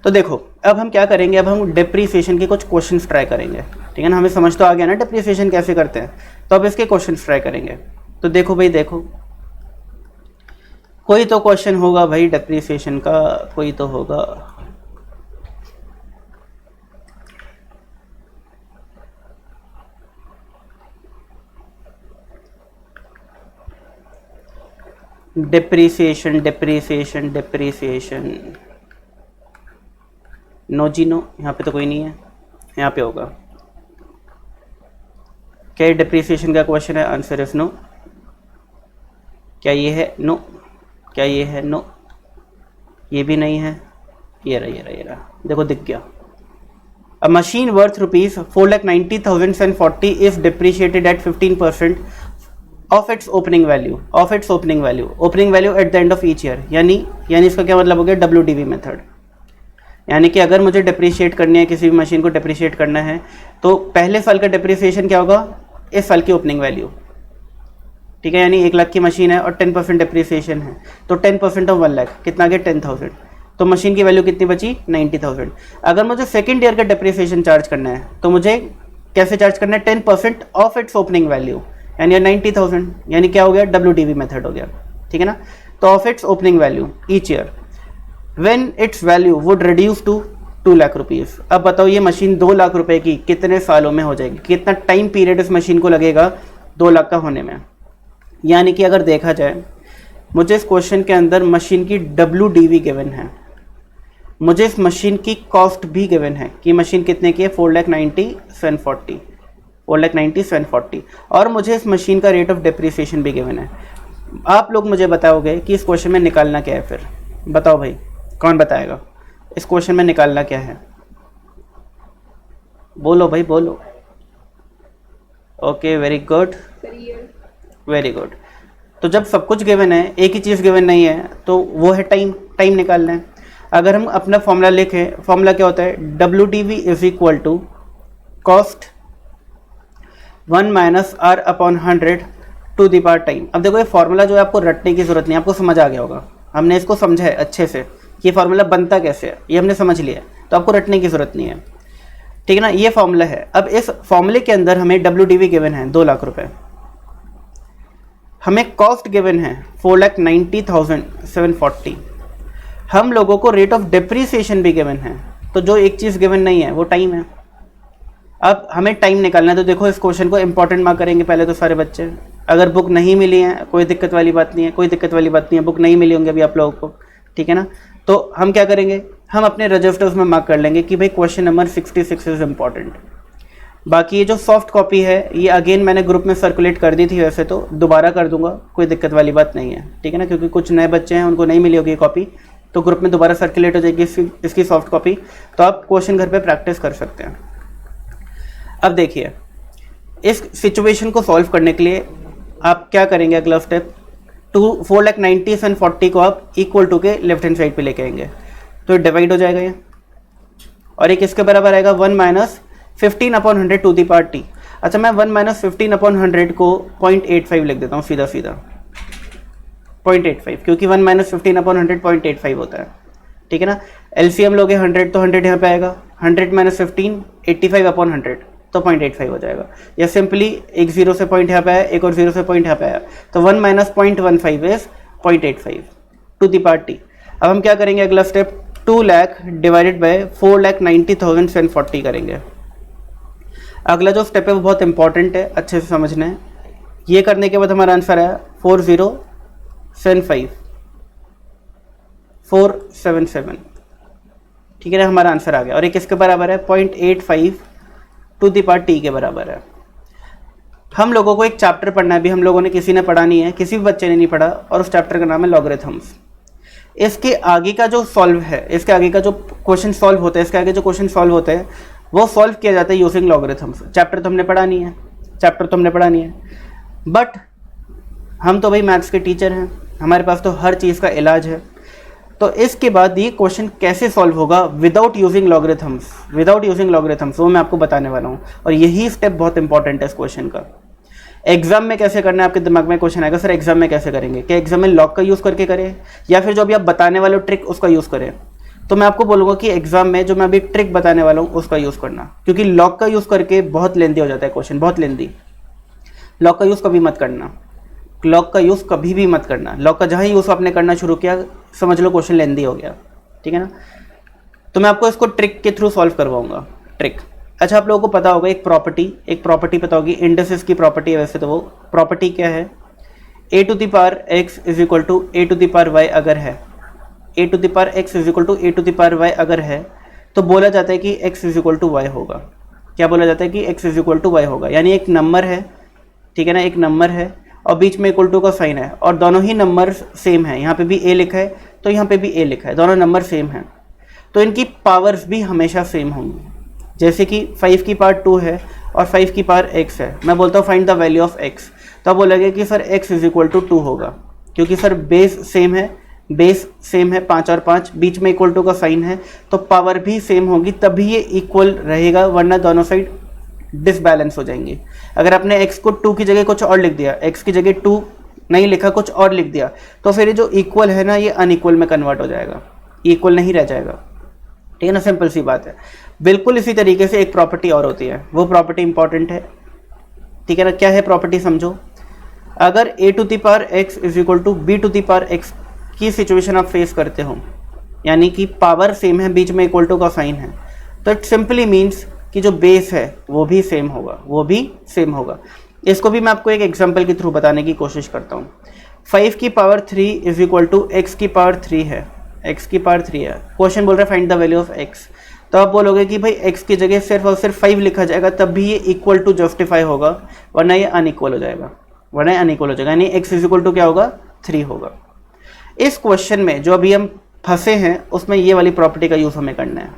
तो देखो अब हम क्या करेंगे, अब हम डिप्रिसिएशन के कुछ क्वेश्चंस ट्राई करेंगे, ठीक है ना, हमें समझ तो आ गया ना डिप्रिसिएशन कैसे करते हैं, तो अब इसके क्वेश्चंस ट्राई करेंगे। तो देखो भाई देखो, कोई तो क्वेश्चन होगा भाई डिप्रिसिएशन का, कोई तो होगा। डिप्रिसिएशन नो जी नो, यहाँ पे तो कोई नहीं है, यहाँ पे होगा। क्या ये डिप्रिसिएशन का क्वेश्चन है? Answer is no. क्या ये है? नो। क्या ये है? नो। ये भी नहीं है। ये रहा, देखो दिख गया। A machine worth rupees 4,90,040 is depreciated at 15% of its opening value at the end of each year। यानी इसका क्या मतलब हो गया? WDV method. यानी कि अगर मुझे डिप्रिशिएट करनी है, किसी भी मशीन को डिप्रिशिएट करना है, तो पहले साल का डिप्रिसिएशन क्या होगा? इस साल की ओपनिंग वैल्यू, ठीक है। यानी 1 लाख की मशीन है और 10% डिप्रिसिएशन है, तो 10% ऑफ 1 लाख कितना गया? 10,000। तो मशीन की वैल्यू कितनी बची? 90,000। अगर मुझे सेकेंड ईयर का डिप्रिसिएशन चार्ज करना है तो मुझे कैसे चार्ज करना है? 10% ऑफ इट्स ओपनिंग वैल्यू, यानी 90,000। यानी क्या हो गया? WDV मेथड हो गया, ठीक है ना। तो of its opening value each year when its value would reduce to 2 lakh rupees. अब बताओ ये मशीन 2 लाख रुपए की कितने सालों में हो जाएगी? कितना टाइम पीरियड इस मशीन को लगेगा 2 लाख का होने में? यानी कि अगर देखा जाए, मुझे इस क्वेश्चन के अंदर मशीन की WDV गिवन है, मुझे इस मशीन की कॉस्ट भी गिवन है कि मशीन कितने की है? 4,90,740, और मुझे इस मशीन का रेट ऑफ डिप्रिसिएशन भी गिवन है। आप लोग मुझे बताओगे कि इस क्वेश्चन में निकालना क्या है? फिर बताओ भाई, कौन बताएगा इस क्वेश्चन में निकालना क्या है? बोलो भाई बोलो। Okay, very good. तो जब सब कुछ गिवन है, एक ही चीज़ गिवन नहीं है, तो वो है टाइम निकालना है। अगर हम अपना फॉर्मूला लिखें, फॉर्मूला क्या होता है? WDV is equal to cost 1 minus R upon 100 to the power time. अब देखो ये फॉर्मूला जो है आपको रटने की ज़रूरत नहीं, आपको समझ आ गया होगा, हमने इसको समझा है अच्छे से कि ये फार्मूला बनता कैसे है, ये हमने समझ लिया है, तो आपको रटने की ज़रूरत नहीं है, ठीक है ना। ये फार्मूला है। अब इस फॉर्मूले के अंदर हमें WDV गिवन है 2 लाख रुपए, हमें कॉस्ट गिवन है 4,90,740, हम लोगों को रेट ऑफ डिप्रिसिएशन भी गिवन है। तो जो एक चीज़ गिवन नहीं है वो टाइम है। अब हमें टाइम निकालना है, तो देखो इस क्वेश्चन को इंपॉर्टेंट मार्क करेंगे पहले तो सारे बच्चे। अगर बुक नहीं मिली है कोई दिक्कत वाली बात नहीं है, बुक नहीं मिली होंगी अभी आप लोगों को, ठीक है ना। तो हम क्या करेंगे, हम अपने रजिस्टर्स में मार्क कर लेंगे कि भाई क्वेश्चन नंबर 66 इज इम्पॉर्टेंट। बाकी ये जो सॉफ्ट कॉपी है ये अगेन मैंने ग्रुप में सर्कुलेट कर दी थी, वैसे तो दोबारा कर दूंगा, कोई दिक्कत वाली बात नहीं है, ठीक है ना, क्योंकि कुछ नए बच्चे हैं उनको नहीं मिली होगी कॉपी, तो ग्रुप में दोबारा सर्कुलेट हो जाएगी इसकी सॉफ्ट कॉपी, तो आप क्वेश्चन घर पे प्रैक्टिस कर सकते हैं। अब देखिए इस सिचुएशन को सॉल्व करने के लिए आप क्या करेंगे, अगला स्टेप 4,90,000 एंड 40 को आप इक्वल टू के लेफ्ट हैंड साइड पे लेके आएंगे, तो डिवाइड हो जाएगा ये, और एक इसके बराबर आएगा 1 minus 15/100 to the power T. अच्छा मैं 1 माइनस 15/100 को 0.85 लिख देता हूँ सीधा सीधा 0.85, क्योंकि 1 माइनस 15/100 0.85 होता है, ठीक है ना। एलसीएम लोगे 100 तो 100 यहाँ पे आएगा, 100 माइनस 15 85/100 तो 0.85 हो जाएगा, या सिंपली एक जीरो से पॉइंट यहाँ पे आया, एक और जीरो से पॉइंट यहाँ पे आया, तो 1 minus 0.15 is 0.85 to the power T. अब हम क्या करेंगे, अगला स्टेप 2 लाख डिवाइडेड बाय 4,90,040 करेंगे। अगला जो स्टेप है वो बहुत इंपॉर्टेंट है, अच्छे से समझना है। ये करने के बाद हमारा आंसर आया 4,075,477, ठीक है ना, हमारा आंसर आ गया, और एक किसके बराबर है 0.85 टू दी पावर टी के बराबर है। हम लोगों को एक चैप्टर पढ़ना है, अभी हम लोगों ने किसी ने पढ़ा नहीं है, किसी भी बच्चे ने नहीं पढ़ा, और उस चैप्टर का नाम है लॉगरिथम्स। इसके आगे का जो सॉल्व है, इसके आगे का जो क्वेश्चन सॉल्व होता है, इसके आगे जो क्वेश्चन सॉल्व होते हैं वो सॉल्व किया जाता है यूजिंग लॉगरिथम्स। चैप्टर तो हमने पढ़ा नहीं है, बट हम तो भाई मैथ्स के टीचर हैं, हमारे पास तो हर चीज़ का इलाज है। तो इसके बाद ये क्वेश्चन कैसे सॉल्व होगा विदाउट यूजिंग लॉगरिथम्स वो मैं आपको बताने वाला हूँ, और यही स्टेप बहुत इंपॉर्टेंट है इस क्वेश्चन का। एग्जाम में कैसे करना है, आपके दिमाग में क्वेश्चन आएगा, सर एग्जाम में कैसे करेंगे, क्या एग्जाम में लॉग का यूज़ करके करें या फिर जो अभी आप बताने वाले हो ट्रिक उसका यूज़ करें। तो मैं आपको बोलूँगा कि एग्जाम में जो मैं अभी ट्रिक बताने वाला हूँ उसका यूज़ करना, क्योंकि लॉग का यूज़ करके बहुत लेंदी हो जाता है क्वेश्चन, बहुत लेंदी। लॉग का यूज़ कभी मत करना, लॉग का यूज़ कभी भी मत करना। लॉग का जहाँ यूज़ आपने करना शुरू किया समझ लो क्वेश्चन लेंदी हो गया, ठीक है ना। तो मैं आपको इसको ट्रिक के थ्रू सॉल्व करवाऊंगा, ट्रिक। अच्छा आप लोगों को पता होगा एक प्रॉपर्टी पता होगी, इंडिसेस की प्रॉपर्टी है वैसे तो वो प्रॉपर्टी क्या है, a to the power x is equal to a to the power y अगर है, a to the power x is equal to a to the power y अगर है, तो बोला जाता है कि x is equal to y होगा। क्या बोला जाता है कि x is equal to y होगा, यानी एक नंबर है, ठीक है ना, एक नंबर है और बीच में इक्वल टू का साइन है, और दोनों ही नंबर सेम है, यहाँ पे भी a लिखा है तो यहाँ पे भी a लिखा है, दोनों नंबर सेम है, तो इनकी पावर्स भी हमेशा सेम होंगी। जैसे कि 5 की पावर 2 है और 5 की पावर x है, मैं बोलता हूँ find the value of x, तो आप बोलेंगे कि sir x is equal to 2 होगा, क्योंकि सर बेस सेम है 5 और 5, बीच में इक्वल टू का साइन है, तो पावर भी सेम होगी, तभी ये इक्वल रहेगा, वरना दोनों साइड डिसबैलेंस हो जाएंगी। अगर आपने x को 2 की जगह कुछ और लिख दिया, x की जगह 2 नहीं लिखा कुछ और लिख दिया, तो फिर ये जो इक्वल है ना ये अनइक्वल में कन्वर्ट हो जाएगा, इक्वल नहीं रह जाएगा, ठीक है ना, सिंपल सी बात है। बिल्कुल इसी तरीके से एक प्रॉपर्टी और होती है, वो प्रॉपर्टी इंपॉर्टेंट है, ठीक है ना। क्या है प्रॉपर्टी समझो, अगर a to the power x is equal to b to the power x की सिचुएशन आप फेस करते हो, यानी कि पावर सेम है, बीच में इक्वल टू का साइन है, तो इट सिंपली मीन्स कि जो बेस है वो भी सेम होगा, इसको भी मैं आपको एक एग्जांपल के थ्रू बताने की कोशिश करता हूँ। 5 की power 3 is equal to x की पावर 3 है, क्वेश्चन बोल रहा है find the value of x, तो आप बोलोगे कि भाई x की जगह सिर्फ और सिर्फ 5 लिखा जाएगा तब भी ये इक्वल टू जस्टिफाई होगा, वरना ये अनइक्वल हो जाएगा, यानी x इज इक्वल टू क्या होगा 3 होगा। इस क्वेश्चन में जो अभी हम फंसे हैं उसमें ये वाली प्रॉपर्टी का यूज़ हमें करना है,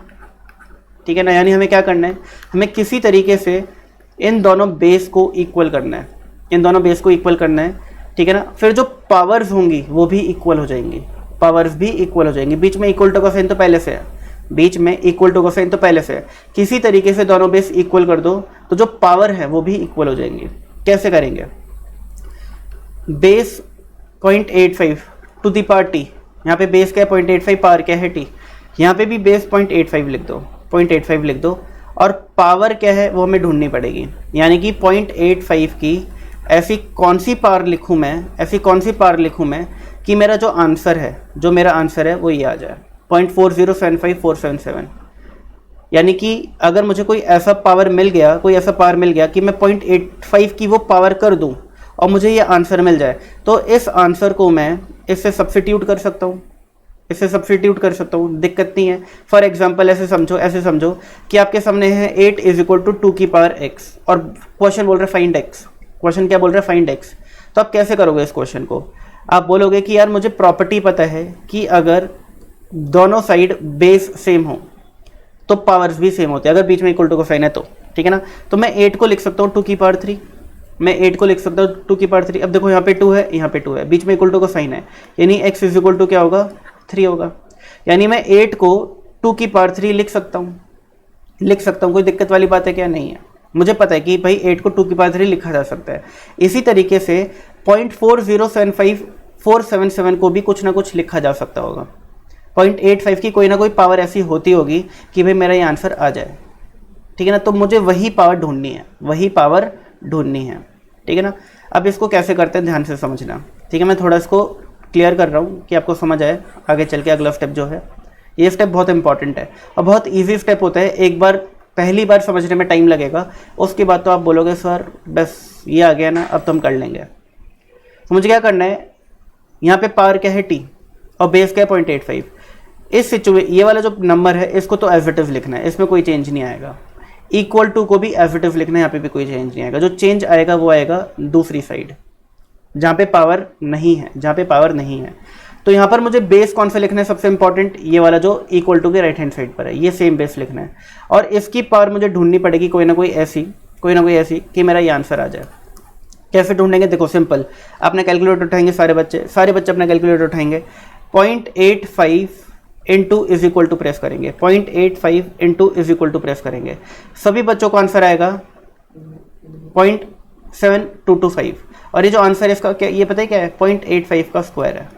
ठीक है ना, यानी हमें क्या करना है, हमें किसी तरीके से इन दोनों बेस को इक्वल करना है, ठीक है ना। फिर जो पावर्स होंगी वो भी इक्वल हो जाएंगी, बीच में इक्वल टू का साइन तो पहले से है, किसी तरीके से दोनों बेस इक्वल कर दो तो जो पावर है वो भी इक्वल हो जाएंगी। कैसे करेंगे, base 0.85 to the power T, यहाँ पे बेस क्या है 0.85, पावर क्या है t, यहाँ पे भी बेस 0.85 लिख दो, और पावर क्या है वो हमें ढूंढनी पड़ेगी, यानी कि 0.85 की ऐसी कौन सी पावर लिखूँ मैं कि मेरा जो आंसर है वो ये आ जाए 0.4075477, यानी कि अगर मुझे कोई ऐसा पावर मिल गया कि मैं 0.85 की वो पावर कर दूं और मुझे ये आंसर मिल जाए, तो इस आंसर को मैं इससे सब्स्टिट्यूट कर सकता हूँ, इससे सब्स्टिट्यूट कर सकता हूँ, दिक्कत नहीं है। फॉर एग्जाम्पल ऐसे समझो कि आपके सामने है 8 इज इक्वल टू 2 की पावर x और क्वेश्चन बोल रहे फाइंड x। क्वेश्चन क्या बोल रहे हैं? Find x। तो आप कैसे करोगे इस क्वेश्चन को? आप बोलोगे कि यार मुझे प्रॉपर्टी पता है कि अगर दोनों साइड बेस सेम हो तो पावर्स भी सेम होते हैं, अगर बीच में इक्वल टू का साइन है तो, ठीक है ना। तो मैं 8 को लिख सकता हूँ 2 की पावर 3, मैं 8 को लिख सकता हूँ 2 की पावर 3। अब देखो यहाँ पे 2 है, यहाँ पे 2 है, बीच में इक्वल टू का साइन है, यानी x इज इक्वल टू क्या होगा? 3 होगा। यानी मैं 8 को 2 की पावर 3 लिख सकता हूँ, कोई दिक्कत वाली बात है क्या? नहीं है। मुझे पता है कि भाई 8 को 2 की पावर 3 लिखा जा सकता है। इसी तरीके से 0.4075477 को भी कुछ ना कुछ लिखा जा सकता होगा। 0.85 की कोई ना कोई पावर ऐसी होती होगी कि भाई मेरा ये आंसर आ जाए, ठीक है ना। तो मुझे वही पावर ढूंढनी है, ठीक है ना। अब इसको कैसे करते हैं ध्यान से समझना, ठीक है। मैं थोड़ा इसको क्लियर कर रहा हूँ कि आपको समझ आए। आगे चल के अगला स्टेप जो है, ये स्टेप बहुत इंपॉर्टेंट है और बहुत ईजी स्टेप होता है। एक बार पहली बार समझने में टाइम लगेगा, उसके बाद तो आप बोलोगे सर बस ये आ गया ना, अब तो हम कर लेंगे। तो मुझे क्या करना है, यहाँ पे पावर क्या है t और बेस क्या है 0.85। इस ये वाला जो नंबर है इसको तो एज इट इज लिखना है, इसमें कोई चेंज नहीं आएगा। इक्वल टू को भी एज इट इज लिखना है, यहाँ पे भी कोई चेंज नहीं आएगा। जो चेंज आएगा वो आएगा दूसरी साइड जहाँ पे पावर नहीं है, तो यहाँ पर मुझे बेस कौन सा लिखना है? सबसे इंपॉर्टेंट ये वाला जो इक्वल टू के राइट हैंड साइड पर है, ये सेम बेस लिखना है। और इसकी पावर मुझे ढूंढनी पड़ेगी कोई ना कोई ऐसी कि मेरा ये आंसर आ जाए। कैसे ढूंढेंगे? देखो सिंपल, अपने कैलकुलेटर उठाएंगे, सारे बच्चे अपना कैलकुलेटर उठाएंगे। 0.85 into is equal to press करेंगे, 0.85 into is equal to press करेंगे। सभी बच्चों को आंसर आएगा 0.7225। और ये जो आंसर है इसका क्या, ये पता है क्या है? 0.85 का स्क्वायर है,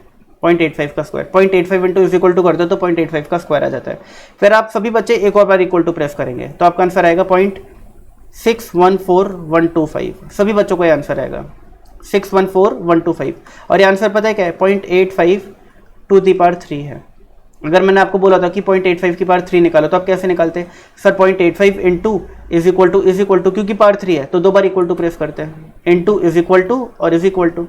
0.85 का square. 0.85 into is equal to कर दो तो 0.85 का स्क्वायर आ जाता है। फिर आप सभी बच्चे एक और बार इक्वल टू प्रेस करेंगे तो आपका आंसर आएगा 0.614125। सभी बच्चों को ये आंसर आएगा 614125। और ये आंसर पता है क्या है? 0.85 टू दी पावर 3 है। अगर मैंने आपको बोला था कि 0.85 की पावर 3 निकालो तो आप कैसे निकालते? Sir 0.85 into is equal to क्योंकि पावर 3 है तो 2 बार इक्वल टू प्रेस करते हैं, इंटू इज इक्वल टू और इज इक्वल टू,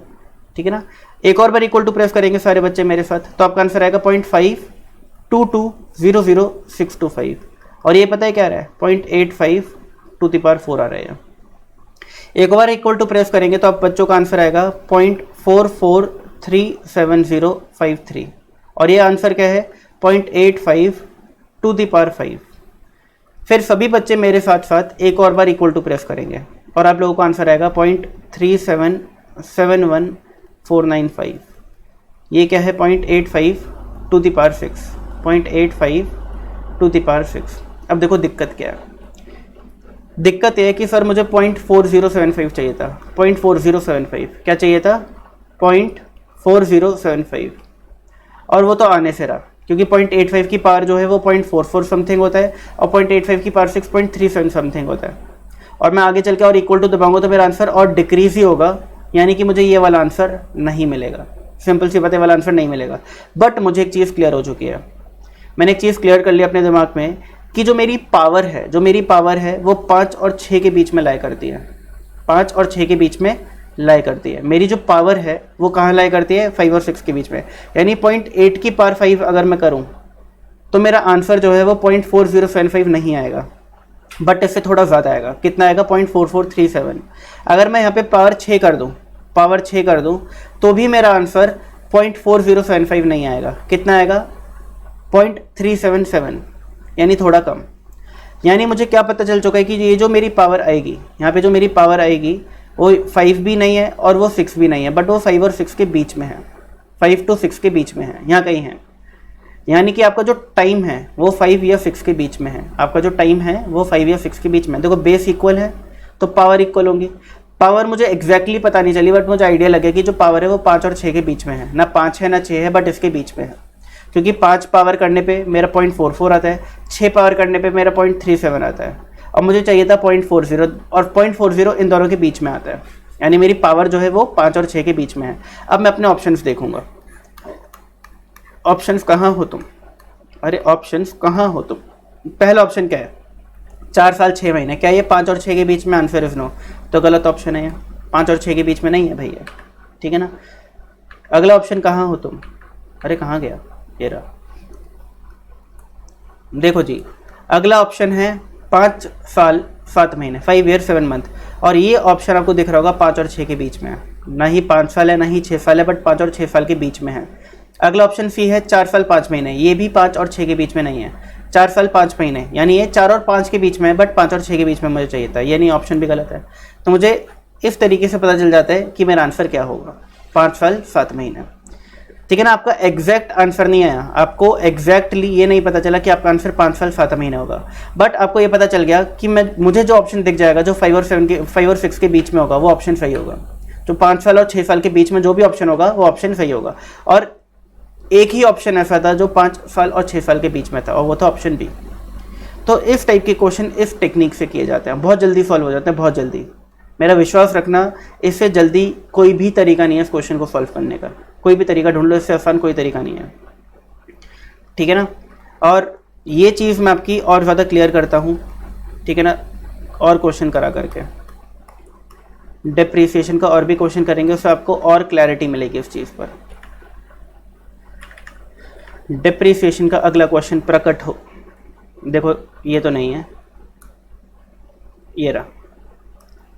ठीक है ना। एक और बार इक्वल टू प्रेस करेंगे सारे बच्चे मेरे साथ, तो आपका आंसर आएगा 0.52200625। और ये पता है क्या रहा है? 0.85 टू दी पावर 4 आ रहा है। एक बार इक्वल टू प्रेस करेंगे तो आप बच्चों का आंसर आएगा 0.443753। और ये आंसर क्या है? 0.85 टू दी पावर 5। फिर सभी बच्चे मेरे साथ साथ एक और बार इक्वल टू प्रेस करेंगे और आप लोगों को आंसर आएगा 0.3771495। ये क्या है? 0.85 to the power 6, 0.85 to the power 6। अब देखो दिक्कत क्या है। दिक्कत यह है कि सर मुझे 0.4075 चाहिए था, 0.4075 क्या चाहिए था? 0.4075। और वो तो आने से रहा, क्योंकि 0.85 की पावर जो है वो 0.44 समथिंग होता है और 0.85 की पावर 6.37 समथिंग होता है। और मैं आगे चल के और इक्वल टू दबाऊंगा तो मेरा आंसर और डिक्रीज ही होगा, यानी कि मुझे ये वाला आंसर नहीं मिलेगा। सिंपल सी बात है, वाला आंसर नहीं मिलेगा। बट मुझे एक चीज़ क्लियर हो चुकी है, मैंने एक चीज़ क्लियर कर ली अपने दिमाग में कि जो मेरी पावर है वो 5 और 6 के बीच में लाई करती है, 5 और 6 के बीच में लाई करती है। मेरी जो पावर है वो कहाँ लाई करती है? 5 और 6 के बीच में। यानी 0.8 की पावर 5 अगर मैं करूँ तो मेरा आंसर जो है वो 0.4075 नहीं आएगा, बट इससे थोड़ा ज़्यादा आएगा। कितना आएगा? 0.4437। अगर मैं यहाँ पे पावर 6 कर दूँ तो भी मेरा आंसर 0.4075 नहीं आएगा। कितना आएगा? 0.377, यानी थोड़ा कम। यानी मुझे क्या पता चल चुका है कि ये जो मेरी पावर आएगी, यहाँ पे जो मेरी पावर आएगी वो 5 भी नहीं है और वो 6 भी नहीं है, बट वो 5 और 6 के बीच में है, 5 to 6 के बीच में है, यहाँ कहीं है। यानी कि आपका जो टाइम है वो 5 या 6 के बीच में है, आपका जो टाइम है वो 5 या 6 के बीच में। देखो बेस इक्वल है तो पावर इक्वल होंगी। पावर मुझे एग्जैक्टली पता नहीं चली, बट मुझे आइडिया लगे कि जो पावर है वो 5 और 6 के बीच में है, ना 5 है ना 6 है, बट इसके बीच में है। क्योंकि 5 पावर करने पे मेरा 0.44 आता है, 6 पावर करने पे मेरा 0.37 आता है, और मुझे चाहिए था 0.40, और 0.40 इन दोनों के बीच में आता है। यानी मेरी पावर जो है वो 5 और 6 के बीच में है। अब मैं अपने ऑप्शंस देखूंगा। ऑप्शंस कहाँ हो तुम? अरे ऑप्शंस कहाँ हो तुम? पहला ऑप्शन क्या है? 4 साल 6 महीने। क्या ये 5 और 6 के बीच में? आंसर इज नो, तो गलत ऑप्शन है ये। 5 और 6 के बीच में नहीं है भैया, ठीक है ना। अगला ऑप्शन कहाँ हो तुम? अरे कहाँ गया? ये रहा। देखो जी, अगला ऑप्शन है 5 साल 7 महीने, 5 ईयर 7 मंथ, और ये ऑप्शन आपको दिख रहा होगा 5 और 6 के बीच में है, ना ही 5 साल है ना ही 6 साल है, बट 5 और 6 साल के बीच में है। अगला ऑप्शन सी है 4 साल 5 महीने, ये भी 5 और 6 के बीच में नहीं है, 4 साल 5 महीने, यानी ये 4 और 5 के बीच में है, बट 5 और 6 के बीच में मुझे चाहिए था, यानी ऑप्शन भी गलत है। तो मुझे इस तरीके से पता चल जाता है कि मेरा आंसर क्या होगा, 5 साल 7 महीने, ठीक है ना। आपका एग्जैक्ट आंसर नहीं आया, आपको एग्जैक्टली ये नहीं पता चला कि आपका आंसर 5 साल 7 महीने होगा, बट आपको ये पता चल गया कि मुझे जो ऑप्शन दिख जाएगा जो 5 और 6 के बीच में होगा वो ऑप्शन सही होगा। जो 5 साल और 6 साल के बीच में जो भी ऑप्शन होगा वो ऑप्शन सही होगा। और एक ही ऑप्शन ऐसा था जो 5 साल और 6 साल के बीच में था, और वो था ऑप्शन बी। तो इस टाइप के क्वेश्चन इस टेक्निक से किए जाते हैं, बहुत जल्दी सॉल्व हो जाते हैं, बहुत जल्दी। मेरा विश्वास रखना, इससे जल्दी कोई भी तरीका नहीं है इस क्वेश्चन को सॉल्व करने का, कोई भी तरीका ढूंढ लो, इससे आसान कोई तरीका नहीं है, ठीक है ना। और ये चीज़ मैं आपकी और ज़्यादा क्लियर करता हूँ, ठीक है ना, और क्वेश्चन करा करके। डिप्रिसिएशन का और भी क्वेश्चन करेंगे, उससे आपको और क्लैरिटी मिलेगी इस चीज़ पर। डिप्रिसिएशन का अगला क्वेश्चन प्रकट हो, देखो ये तो नहीं है, ये रहा,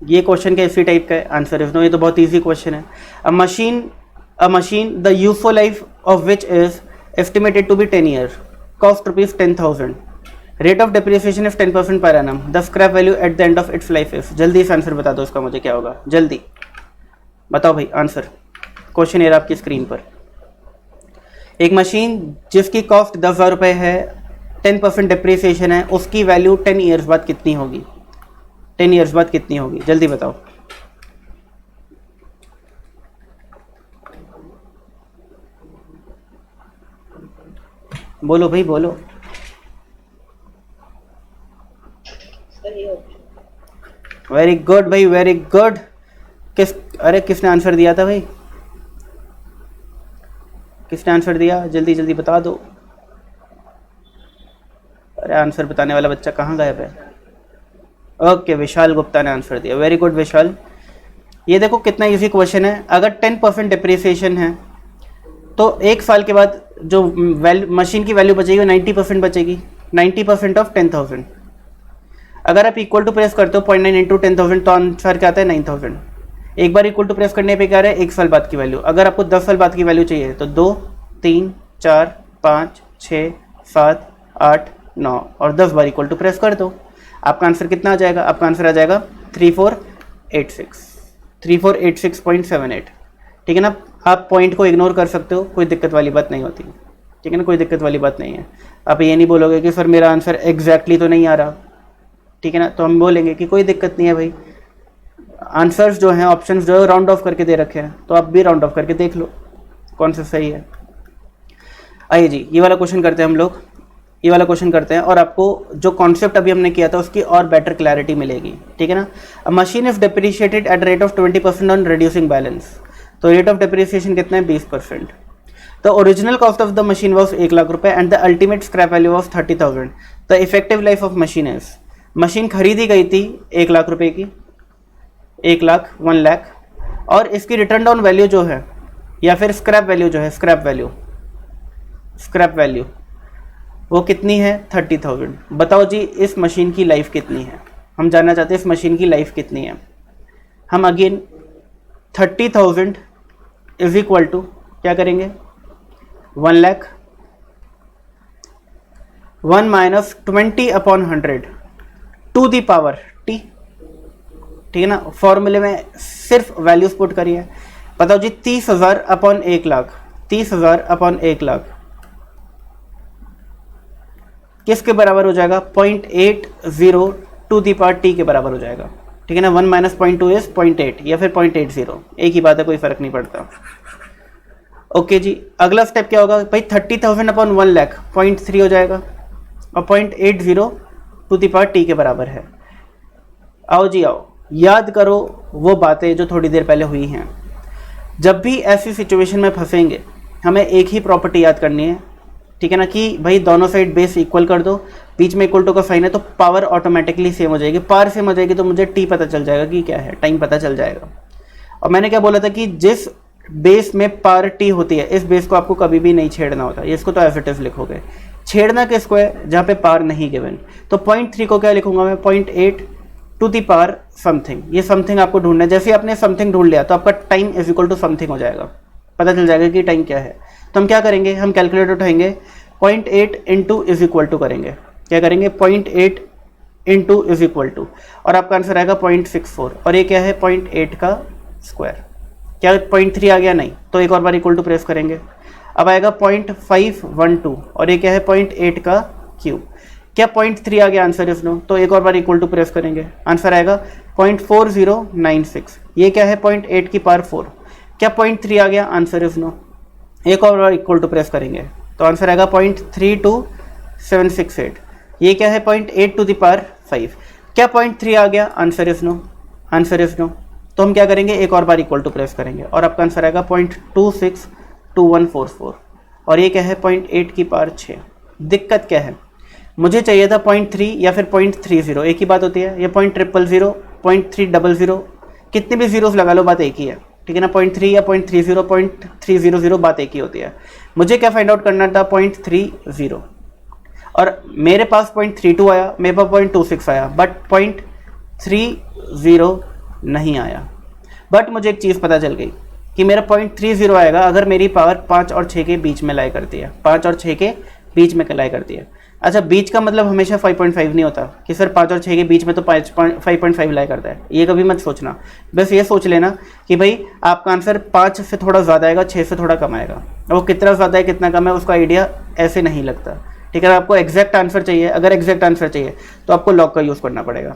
ये क्वेश्चन का इसी टाइप का है, आंसर इज नो, ये तो बहुत इजी क्वेश्चन है। A machine the useful life of which is estimated to be 10 year, cost rupees 10,000, rate of depreciation is 10% per annum, the scrap value at the end of its life is. जल्दी से answer बता दो इसका मुझे, क्या होगा, जल्दी बताओ भाई आंसर। क्वेश्चन ये रहा आपकी स्क्रीन पर। एक मशीन जिसकी कॉस्ट 10,000 रुपये है, 10% डिप्रिसिएशन है, उसकी वैल्यू 10 ईयर्स बाद कितनी होगी, 10 ईयर्स बाद कितनी होगी, जल्दी बताओ। बोलो भाई बोलो। वेरी गुड भाई, वेरी गुड। किसने आंसर दिया था भाई, किसने आंसर दिया, जल्दी जल्दी बता दो। अरे आंसर बताने वाला बच्चा कहाँ गायब है। ओके, विशाल गुप्ता ने आंसर दिया, वेरी गुड विशाल। ये देखो कितना इजी क्वेश्चन है। अगर 10% डिप्रिसिएशन है तो एक साल के बाद जो मशीन की वैल्यू बचेगी वो 90% बचेगी, 90% ऑफ 10,000। अगर आप इक्वल टू प्रेस करते हो 0.9 इंटू 10,000 तो आंसर क्या आता है, 9,000। एक बार इक्वल टू प्रेस करने पे क्या है, एक साल बाद की वैल्यू। अगर आपको 10 साल बाद की वैल्यू चाहिए तो 2, 3, 4, 5, 6, 7, 8, 9 और 10 बार इक्वल टू प्रेस कर दो। आपका आंसर कितना आ जाएगा, आपका आंसर आ जाएगा 3486.78, ठीक है ना। आप पॉइंट को इग्नोर कर सकते हो, कोई दिक्कत वाली बात नहीं होती, ठीक है ना, कोई दिक्कत वाली बात नहीं है। आप ये नहीं बोलोगे कि सर मेरा आंसर एग्जैक्टली तो नहीं आ रहा, ठीक है ना, तो हम बोलेंगे कि कोई दिक्कत नहीं है भाई, आंसर्स जो हैं, ऑप्शंस जो है राउंड ऑफ करके दे रखे हैं, तो आप भी राउंड ऑफ करके देख लो कौन सा सही है। आइए जी, ये वाला क्वेश्चन करते हैं हम लोग, ये वाला क्वेश्चन करते हैं, और आपको जो कॉन्सेप्ट अभी हमने किया था उसकी और बेटर क्लैरिटी मिलेगी, ठीक है ना। A machine is depreciated at rate of 20% on reducing balance, तो रेट ऑफ डिप्रिसिएशन कितना है, 20%। The original cost of the machine was 1 lakh रुपए and the ultimate scrap value was 30,000। The effective life of machine is, machine खरीदी गई थी 1 लाख रुपए की, 1 लाख 1 लाख, और इसकी रिटर्न डाउन वैल्यू जो है या फिर स्क्रैप वैल्यू जो है, स्क्रैप वैल्यू वो कितनी है, 30,000। बताओ जी इस मशीन की लाइफ कितनी है, हम जानना चाहते हैं इस मशीन की लाइफ कितनी है। हम अगेन 30,000 इज इक्वल टू क्या करेंगे, 1 lakh 1 minus 20/100 to the power T, ठीक है ना। फॉर्मूले में सिर्फ वैल्यूज पुट करिए। बताओ जी 30,000/1 लाख, 30,000/1 लाख किसके बराबर हो जाएगा, 0.80 टू दी पावर टी के बराबर हो जाएगा, ठीक है ना। 1 माइनस 0.2 इज 0.8 या फिर 0.80, एक ही बात है, कोई फर्क नहीं पड़ता। ओके जी, अगला स्टेप क्या होगा भाई, 30,000/1 लाख 0.3 हो जाएगा और 0.80 टू दी पावर टी के बराबर है। आओ जी आओ, याद करो वो बातें जो थोड़ी देर पहले हुई हैं। जब भी ऐसी सिचुएशन में फंसेंगे हमें एक ही प्रॉपर्टी याद करनी है, ठीक है ना, कि भाई दोनों साइड बेस इक्वल कर दो, बीच में इक्वल टू का साइन है तो पावर ऑटोमेटिकली सेम हो जाएगी। पावर सेम हो जाएगी तो मुझे टी पता चल जाएगा कि क्या है, टाइम पता चल जाएगा। और मैंने क्या बोला था कि जिस बेस में पावर टी होती है इस बेस को आपको कभी भी नहीं छेड़ना होता, इसको तो एज इट इज लिखोगे, छेड़ना किसको है, जहाँ पे पावर नहीं गिवन। तो 0.3 को क्या लिखूंगा मैं, 0.8 टू दी पावर समथिंग। ये समथिंग आपको ढूंढना है। जैसे आपने समथिंग ढूंढ लिया तो आपका time is equal to something हो जाएगा, पता चल जाएगा कि टाइम क्या है। तो हम क्या करेंगे, हम कैलकुलेटर उठाएंगे, 0.8 इंटू इज इक्वल टू करेंगे, क्या करेंगे 0.8 इंटू इज इक्वल टू, और आपका आंसर आएगा 0.64, और ये क्या है 0.8 का स्क्वायर। क्या 0.3 आ गया, नहीं, तो एक और बार इक्वल टू प्रेस करेंगे, अब आएगा 0.512, और ये क्या है 0.8 का क्यूब। क्या 0.3 आ गया आंसर इसमें, तो एक और बार इक्वल टू प्रेस करेंगे, आंसर आएगा 0.4096। ये क्या है 0.8 की पावर 4। क्या 0.3 आ गया आंसर इसमें, एक और बार इक्वल टू प्रेस करेंगे तो आंसर आएगा 0.32768। ये क्या है 0.8 टू द पावर 5। क्या 0.3 आ गया आंसर इसमें, आंसर इसमें, तो हम क्या करेंगे, एक और बार इक्वल टू प्रेस करेंगे और आपका आंसर आएगा 0.262144, और ये क्या है 0.8 की पावर 6। दिक्कत क्या है, मुझे चाहिए था 0.3 या फिर 0.30, एक ही बात होती है, ये 0.000, 0.300, कितने भी जीरोस लगा लो, बात एक ही है, ठीक है ना। 0.3 या 0.30, 0.300 बात एक ही होती है। मुझे क्या फाइंड आउट करना था, 0.30, और मेरे पास 0.32 आया, मेरे पास 0.26 आया, बट 0.30 नहीं आया। बट मुझे एक चीज़ पता चल गई कि मेरा 0.30 आएगा अगर मेरी पावर 5 और 6 के बीच में लाई करती है, 5 और 6 के बीच में लाई करती है। अच्छा, बीच का मतलब हमेशा 5.5 नहीं होता कि सर 5 और 6 के बीच में तो 5.5 लाई करता है, ये कभी मत सोचना। बस ये सोच लेना कि भाई आपका आंसर 5 से थोड़ा ज़्यादा आएगा, 6 से थोड़ा कम आएगा। वो कितना ज़्यादा है कितना कम है उसका आइडिया ऐसे नहीं लगता, ठीक है। आपको एग्जैक्ट आंसर चाहिए, अगर एग्जैक्ट आंसर चाहिए तो आपको लॉग का यूज़ करना पड़ेगा।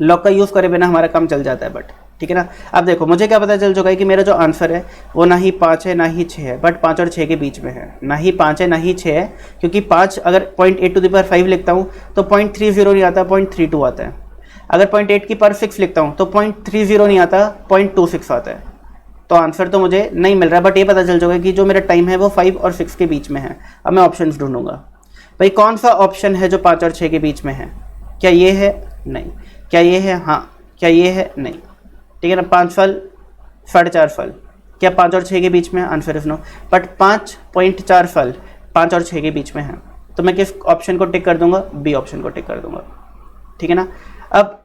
लॉग का यूज़ करे बिना हमारा काम चल जाता है, बट ठीक है ना। अब देखो, मुझे क्या पता चल चुका है कि मेरा जो आंसर है वो ना ही 5 है ना ही 6 है, बट 5 और 6 के बीच में है। ना ही 5 है ना ही 6 है, क्योंकि 5 अगर 0.8 टू द पावर 5 लिखता हूँ तो 0.30 नहीं आता, 0.32 आता है। अगर 0.8 की पावर 6 लिखता हूँ तो 0.30 नहीं आता, 0.26 आता है। तो आंसर तो मुझे नहीं मिल रहा, बट ये पता चल चुका है कि जो मेरा टाइम है वो 5 और 6 के बीच में है। अब मैं ऑप्शन ढूंढूंगा, भाई कौन सा ऑप्शन है जो 5 और 6 के बीच में है। क्या ये है, नहीं। क्या ये है, हाँ। क्या ये है, नहीं, ठीक है ना। 5 फल 4.5 फल, क्या 5 और 6 के बीच में है, आंसर इज नो। बट 5.4 फल 5 और 6 के बीच में है, तो मैं किस ऑप्शन को टिक कर दूंगा, बी ऑप्शन को टिक कर दूंगा, ठीक है ना। अब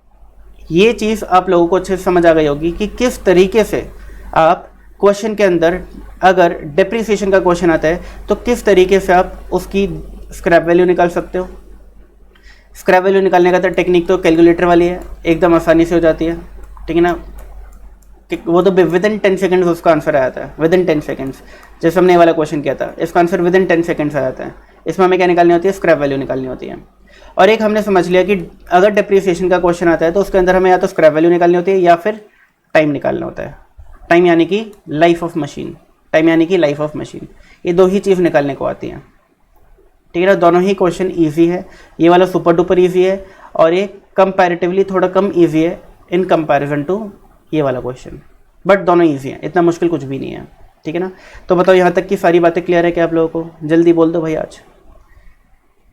ये चीज़ आप लोगों को अच्छे से समझ आ गई होगी कि किस तरीके से आप क्वेश्चन के अंदर अगर डेप्रिसिएशन का क्वेश्चन आता है तो किस तरीके से आप उसकी स्क्रैप वैल्यू निकाल सकते हो। स्क्रैप वैल्यू निकालने का तो टेक्निक तो कैलकुलेटर वाली है, एकदम आसानी से हो जाती है, ठीक है ना। वो तो विद इन 10 सेकेंड्स उसका आंसर आ जाता है, विद इन 10 सेकेंड्स। जैसे हमने ये वाला क्वेश्चन किया था, इसका आंसर विद इन 10 सेकेंड्स आ जाता है। इसमें हमें क्या निकालनी होती है, स्क्रैप वैल्यू निकालनी होती है। और एक हमने समझ लिया कि अगर डेप्रिसिएशन का क्वेश्चन आता है तो उसके अंदर हमें या तो स्क्रैप वैल्यू निकालनी होती है या फिर टाइम निकालना होता है। टाइम यानी कि लाइफ ऑफ मशीन, टाइम यानी कि लाइफ ऑफ मशीन, ये दो ही चीज़ निकालने को आती हैं, ठीक है ना। दोनों ही क्वेश्चन ईजी है, ये वाला सुपर डुपर ईजी है और ये कंपैरेटिवली थोड़ा कम ईजी है इन कंपैरिजन टू ये वाला क्वेश्चन, बट दोनों ईजी हैं, इतना मुश्किल कुछ भी नहीं है, ठीक है ना। तो बताओ यहाँ तक की सारी बातें क्लियर है क्या आप लोगों को, जल्दी बोल दो भाई। आज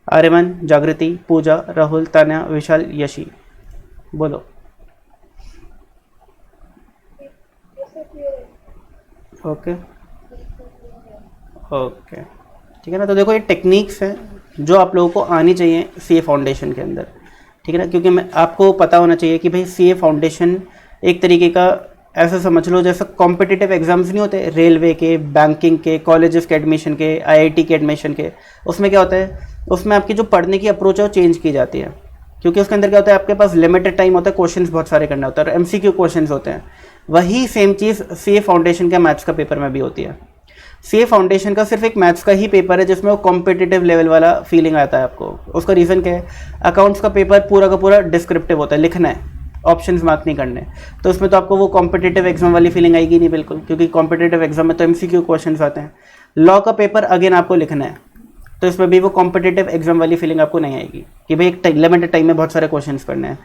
आर्यमन, जागृति, पूजा, राहुल, तान्या, विशाल, यशी, बोलो। ओके ओके, ठीक है ना। तो देखो ये टेक्निक्स हैं जो आप लोगों को आनी चाहिए सीए फाउंडेशन के अंदर, ठीक है ना। क्योंकि मैं आपको पता होना चाहिए कि भाई सीए फाउंडेशन एक तरीके का ऐसा समझ लो जैसा कॉम्पिटिटिव एग्जाम्स नहीं होते, रेलवे के, बैंकिंग के, कॉलेजेस के एडमिशन के, आईआईटी के एडमिशन के। उसमें क्या होता है, उसमें आपकी जो पढ़ने की अप्रोच है वो चेंज की जाती है, क्योंकि उसके अंदर क्या होता है, आपके पास लिमिटेड टाइम होता है, क्वेश्चंस बहुत सारे करना होता है और एमसीक्यू क्वेश्चंस होते हैं। वही सेम चीज़ सीए फाउंडेशन के मैथ्स का पेपर में भी होती है। सीए फाउंडेशन का सिर्फ एक मैथ्स का ही पेपर है जिसमें वो कॉम्पिटिटिव लेवल वाला फीलिंग आता है आपको। उसका रीज़न क्या है, अकाउंट्स का पेपर पूरा का पूरा डिस्क्रिप्टिव होता है, लिखना है, ऑप्शंस मार्क नहीं करने। तो उसमें तो आपको वो कॉम्पिटिटिव एग्जाम वाली फीलिंग आएगी नहीं बिल्कुल, क्योंकि कॉम्पिटिटिव एग्जाम में तो एमसीक्यू क्वेश्चंस आते हैं। लॉ का पेपर अगेन आपको लिखना है, तो इसमें भी वो कॉम्पिटिटिव एग्जाम वाली फीलिंग आपको नहीं आएगी कि भाई एक लिमिटेड टाइम में बहुत सारे क्वेश्चंस करने हैं।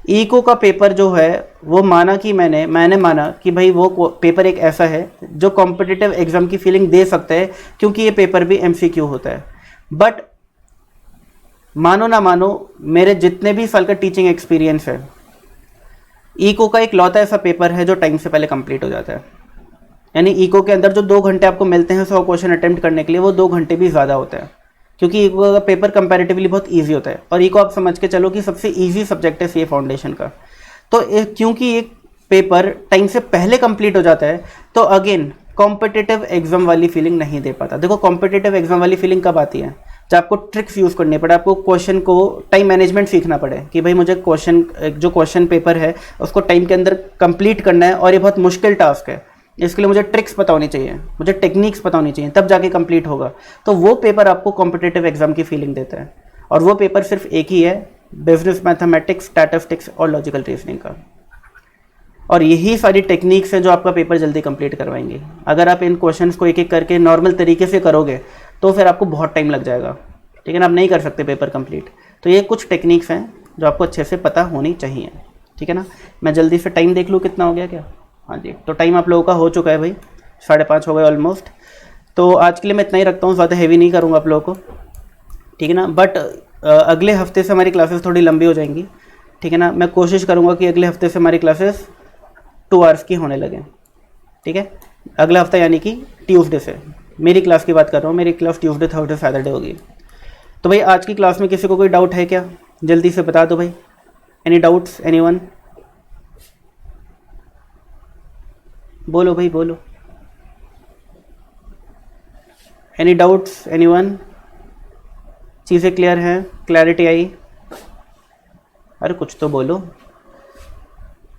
इको का पेपर जो है वो माना कि मैंने माना कि भाई वो पेपर एक ऐसा है जो कॉम्पिटिटिव एग्जाम की फीलिंग दे सकता है, क्योंकि ये पेपर भी एमसीक्यू होता है। बट मानो ना मानो, मेरे जितने भी साल का टीचिंग एक्सपीरियंस है, इको का एक लौता ऐसा पेपर है जो टाइम से पहले कंप्लीट हो जाता है। यानी इको के अंदर जो 2 घंटे आपको मिलते हैं 100 क्वेश्चन अटेम्प्ट करने के लिए, वो 2 घंटे भी ज़्यादा होता है, क्योंकि वो पेपर कंपैरेटिवली बहुत इजी होता है, और ये को आप समझ के चलो कि सबसे इजी सब्जेक्ट है सीए फाउंडेशन का। तो क्योंकि ये पेपर टाइम से पहले कंप्लीट हो जाता है, तो अगेन कॉम्पिटिटिव एग्जाम वाली फीलिंग नहीं दे पाता। देखो कॉम्पिटिटिव एग्जाम वाली फीलिंग कब आती है, जब आपको ट्रिक्स यूज़ करनी पड़े, आपको क्वेश्चन को टाइम मैनेजमेंट सीखना पड़े कि भाई मुझे क्वेश्चन पेपर है उसको टाइम के अंदर कंप्लीट करना है, और ये बहुत मुश्किल टास्क है, इसके लिए मुझे ट्रिक्स पता होनी चाहिए, मुझे टेक्निक्स पता होनी चाहिए, तब जाके कंप्लीट होगा। तो वो पेपर आपको कॉम्पिटिटिव एग्जाम की फीलिंग देता है, और वो पेपर सिर्फ एक ही है, बिजनेस मैथमेटिक्स, स्टैटिस्टिक्स और लॉजिकल रीजनिंग का। और यही सारी टेक्निक्स हैं जो आपका पेपर जल्दी कंप्लीट करवाएंगे। अगर आप इन क्वेश्चंस को एक एक करके नॉर्मल तरीके से करोगे तो फिर आपको बहुत टाइम लग जाएगा, ठीक है ना, आप नहीं कर सकते पेपर कंप्लीट। तो ये कुछ टेक्निक्स हैं जो आपको अच्छे से पता होनी चाहिए, ठीक है ना। मैं जल्दी से टाइम देख लूँ कितना हो गया क्या। हाँ जी, तो टाइम आप लोगों का हो चुका है भाई, 5:30 हो गए ऑलमोस्ट। तो आज के लिए मैं इतना ही रखता हूँ, ज़्यादा हैवी नहीं करूँगा आप लोगों को, ठीक है ना। बट अगले हफ्ते से हमारी क्लासेस थोड़ी लंबी हो जाएंगी, ठीक है ना। मैं कोशिश करूँगा कि अगले हफ्ते से हमारी क्लासेस 2 आवर्स की होने लगे, ठीक है। अगला हफ्ता यानी कि ट्यूसडे से, मेरी क्लास की बात कर रहा हूँ, मेरी क्लास ट्यूसडे, थर्सडे, सैटरडे होगी। तो भाई आज की क्लास में किसी को कोई डाउट है क्या, जल्दी से बता दो भाई। Any doubts, anyone? बोलो भाई बोलो, एनी डाउट्स, एनीवन? चीज़ें क्लियर हैं, क्लैरिटी आई? अरे कुछ तो बोलो,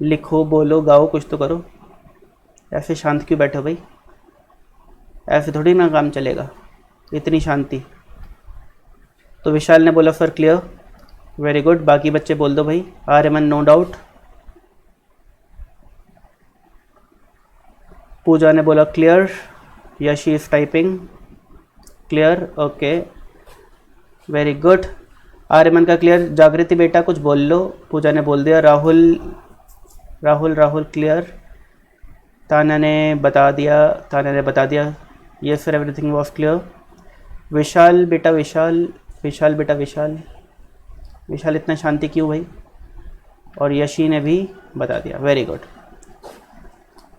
लिखो, बोलो, गाओ, कुछ तो करो। ऐसे शांत क्यों बैठो भाई, ऐसे थोड़ी ना काम चलेगा, इतनी शांति। तो विशाल ने बोला सर क्लियर, वेरी गुड। बाकी बच्चे बोल दो भाई, आर्यमन नो डाउट। पूजा ने बोला clear, Yeshi is typing clear, okay very good. Aryaman का क्लियर। जागृति बेटा कुछ बोल लो, पूजा ने बोल दिया। राहुल क्लियर। ताना ने बता दिया, ये सर एवरीथिंग वॉज क्लियर। विशाल बेटा विशाल इतना शांति क्यों भाई? और यशी ने भी बता दिया, वेरी गुड।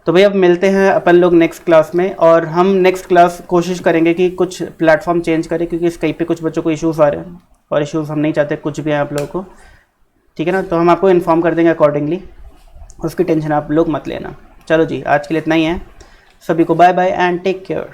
तो भाई अब मिलते हैं अपन लोग नेक्स्ट क्लास में, और हम नेक्स्ट क्लास कोशिश करेंगे कि कुछ प्लेटफॉर्म चेंज करें, क्योंकि स्काइप पे कुछ बच्चों को इश्यूज़ आ रहे हैं, और इश्यूज़ हम नहीं चाहते कुछ भी आए आप लोगों को, ठीक है ना। तो हम आपको इन्फॉर्म कर देंगे अकॉर्डिंगली, उसकी टेंशन आप लोग मत लेना। चलो जी, आज के लिए इतना ही है। सभी को bye bye and take care.